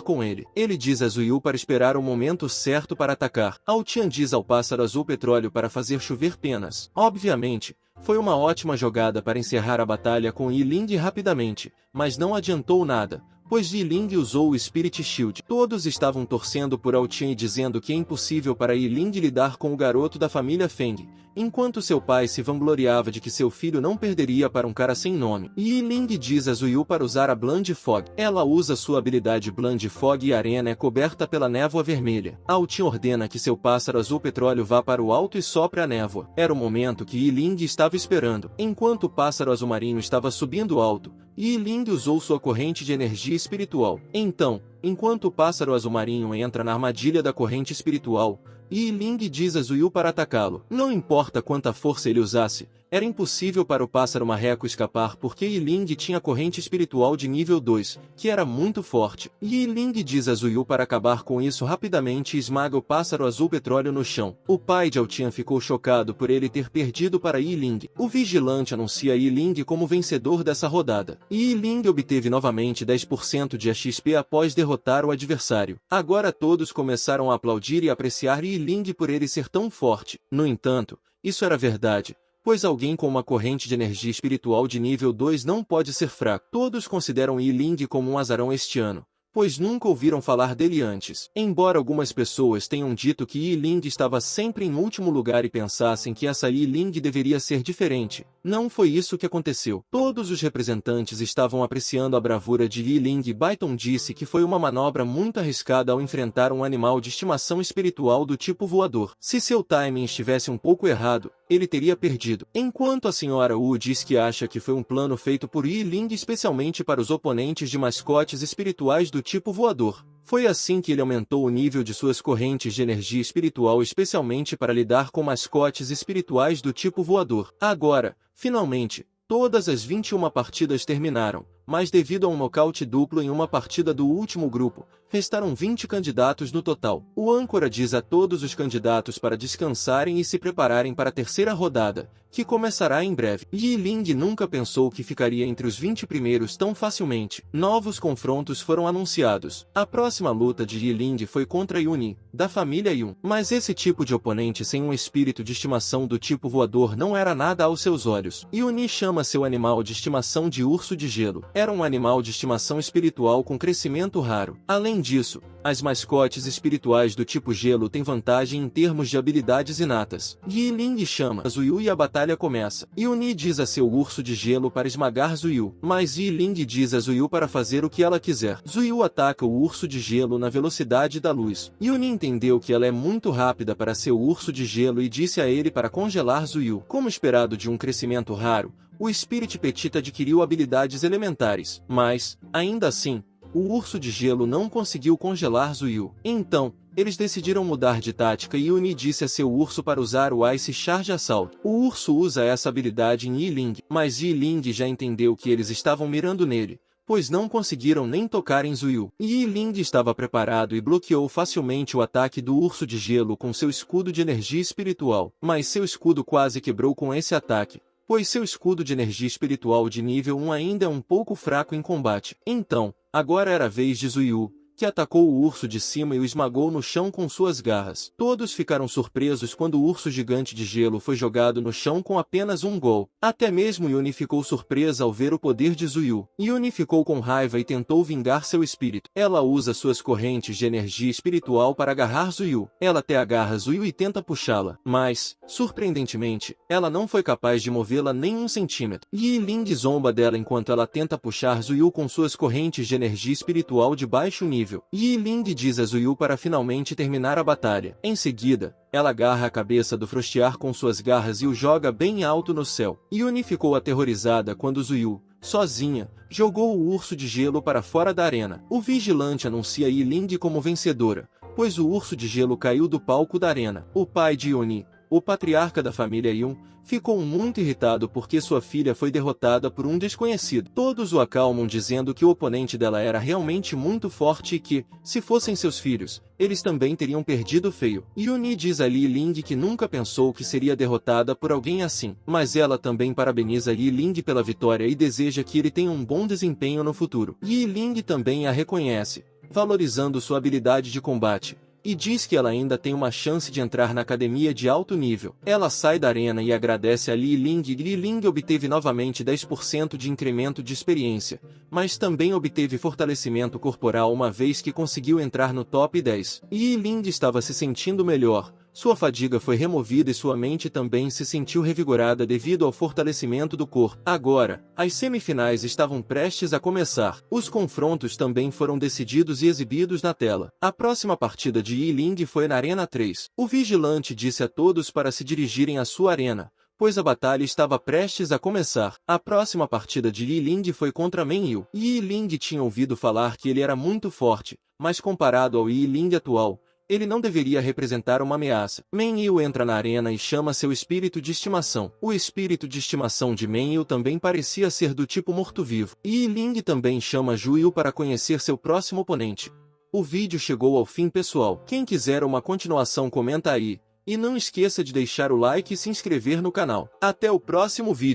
com ele. Ele diz a Zuyu para esperar o momento certo para atacar. Ao Tian diz ao pássaro azul petróleo para fazer chover penas. Obviamente, foi uma ótima jogada para encerrar a batalha com Yi Ling rapidamente, mas não adiantou nada, pois Yi Ling usou o Spirit Shield. Todos estavam torcendo por Ao Tian e dizendo que é impossível para Yi Ling lidar com o garoto da família Feng, enquanto seu pai se vangloriava de que seu filho não perderia para um cara sem nome. Yi Ling diz a Zuyu para usar a Blind Fog. Ela usa sua habilidade Blind Fog e a arena é coberta pela névoa vermelha. Ao Tian ordena que seu pássaro azul petróleo vá para o alto e sopre a névoa. Era o momento que Yi Ling estava esperando. Enquanto o pássaro azul marinho estava subindo alto, Yi Ling usou sua corrente de energia espiritual. Então, enquanto o pássaro azul marinho entra na armadilha da corrente espiritual, Yi Ling diz a Zuyu para atacá-lo. Não importa quanta força ele usasse, era impossível para o pássaro marreco escapar porque Yi Ling tinha corrente espiritual de nível 2, que era muito forte. Yi Ling diz a Zuyu para acabar com isso rapidamente e esmaga o pássaro azul petróleo no chão. O pai de Ao Tian ficou chocado por ele ter perdido para Yi Ling. O vigilante anuncia Yi Ling como vencedor dessa rodada. Yi Ling obteve novamente 10% de XP após derrotar o adversário. Agora todos começaram a aplaudir e apreciar Yi Ling por ele ser tão forte. No entanto, isso era verdade, pois alguém com uma corrente de energia espiritual de nível 2 não pode ser fraco. Todos consideram Yi Ling como um azarão este ano, pois nunca ouviram falar dele antes. Embora algumas pessoas tenham dito que Yi Ling estava sempre em último lugar e pensassem que essa Yi Ling deveria ser diferente, não foi isso que aconteceu. Todos os representantes estavam apreciando a bravura de Yi Ling e Baiton disse que foi uma manobra muito arriscada ao enfrentar um animal de estimação espiritual do tipo voador. Se seu timing estivesse um pouco errado, ele teria perdido. Enquanto a senhora Wu diz que acha que foi um plano feito por Yi Ling especialmente para os oponentes de mascotes espirituais do tipo voador. Foi assim que ele aumentou o nível de suas correntes de energia espiritual especialmente para lidar com mascotes espirituais do tipo voador. Agora, finalmente, todas as 21 partidas terminaram, mas devido a um nocaute duplo em uma partida do último grupo, restaram 20 candidatos no total. O âncora diz a todos os candidatos para descansarem e se prepararem para a terceira rodada, que começará em breve. Yi Ling nunca pensou que ficaria entre os 20 primeiros tão facilmente. Novos confrontos foram anunciados. A próxima luta de Yi Ling foi contra Yuni, da família Yun. Mas esse tipo de oponente sem um espírito de estimação do tipo voador não era nada aos seus olhos. Yuni chama seu animal de estimação de urso de gelo. Era um animal de estimação espiritual com crescimento raro. Além disso, as mascotes espirituais do tipo gelo têm vantagem em termos de habilidades inatas. Yi Ling chama Zuyu e a batalha começa. Yuni diz a seu urso de gelo para esmagar Zuyu, mas Yi Ling diz a Zuyu para fazer o que ela quiser. Zuyu ataca o urso de gelo na velocidade da luz. Yuni entendeu que ela é muito rápida para seu urso de gelo e disse a ele para congelar Zuyu. Como esperado de um crescimento raro, o Spirit Petit adquiriu habilidades elementares, mas, ainda assim, o urso de gelo não conseguiu congelar Zuyu. Então, Eles decidiram mudar de tática e Yuni disse a seu urso para usar o Ice Charge Assault. O urso usa essa habilidade em Yiling, mas Yiling já entendeu que eles estavam mirando nele, pois não conseguiram nem tocar em Zuyu. Yiling estava preparado e bloqueou facilmente o ataque do urso de gelo com seu escudo de energia espiritual, mas seu escudo quase quebrou com esse ataque, pois seu escudo de energia espiritual de nível 1 ainda é um pouco fraco em combate. Então, agora era a vez de Zuyu, que atacou o urso de cima e o esmagou no chão com suas garras. Todos ficaram surpresos quando o urso gigante de gelo foi jogado no chão com apenas um gol. Até mesmo Yuni ficou surpresa ao ver o poder de Zuyu. Yuni ficou com raiva e tentou vingar seu espírito. Ela usa suas correntes de energia espiritual para agarrar Zuyu. Ela até agarra Zuyu e tenta puxá-la, mas, surpreendentemente, ela não foi capaz de movê-la nem um centímetro. Yiling zomba dela enquanto ela tenta puxar Zuyu com suas correntes de energia espiritual de baixo nível. Yiling diz a Zuyu para finalmente terminar a batalha. Em seguida, ela agarra a cabeça do Frostiar com suas garras e o joga bem alto no céu. Yuni ficou aterrorizada quando Zuyu, sozinha, jogou o urso de gelo para fora da arena. O vigilante anuncia Yiling como vencedora, pois o urso de gelo caiu do palco da arena. O pai de Yuni, o patriarca da família Yun, ficou muito irritado porque sua filha foi derrotada por um desconhecido. Todos o acalmam dizendo que o oponente dela era realmente muito forte e que, se fossem seus filhos, eles também teriam perdido feio. Yuni diz a Yiling que nunca pensou que seria derrotada por alguém assim, mas ela também parabeniza Yiling pela vitória e deseja que ele tenha um bom desempenho no futuro. Yiling também a reconhece, valorizando sua habilidade de combate, e diz que ela ainda tem uma chance de entrar na academia de alto nível. Ela sai da arena e agradece a Yiling. Yiling obteve novamente 10% de incremento de experiência, mas também obteve fortalecimento corporal uma vez que conseguiu entrar no top 10. Yiling estava se sentindo melhor. Sua fadiga foi removida e sua mente também se sentiu revigorada devido ao fortalecimento do corpo. Agora, as semifinais estavam prestes a começar. Os confrontos também foram decididos e exibidos na tela. A próxima partida de Yiling foi na Arena 3. O vigilante disse a todos para se dirigirem à sua arena, pois a batalha estava prestes a começar. A próxima partida de Yiling foi contra Menyu. Yiling tinha ouvido falar que ele era muito forte, mas comparado ao Yiling atual, ele não deveria representar uma ameaça. Menyu entra na arena e chama seu espírito de estimação. O espírito de estimação de Menyu também parecia ser do tipo morto-vivo. Yiling também chama Zuyu para conhecer seu próximo oponente. O vídeo chegou ao fim, pessoal. Quem quiser uma continuação comenta aí. E não esqueça de deixar o like e se inscrever no canal. Até o próximo vídeo.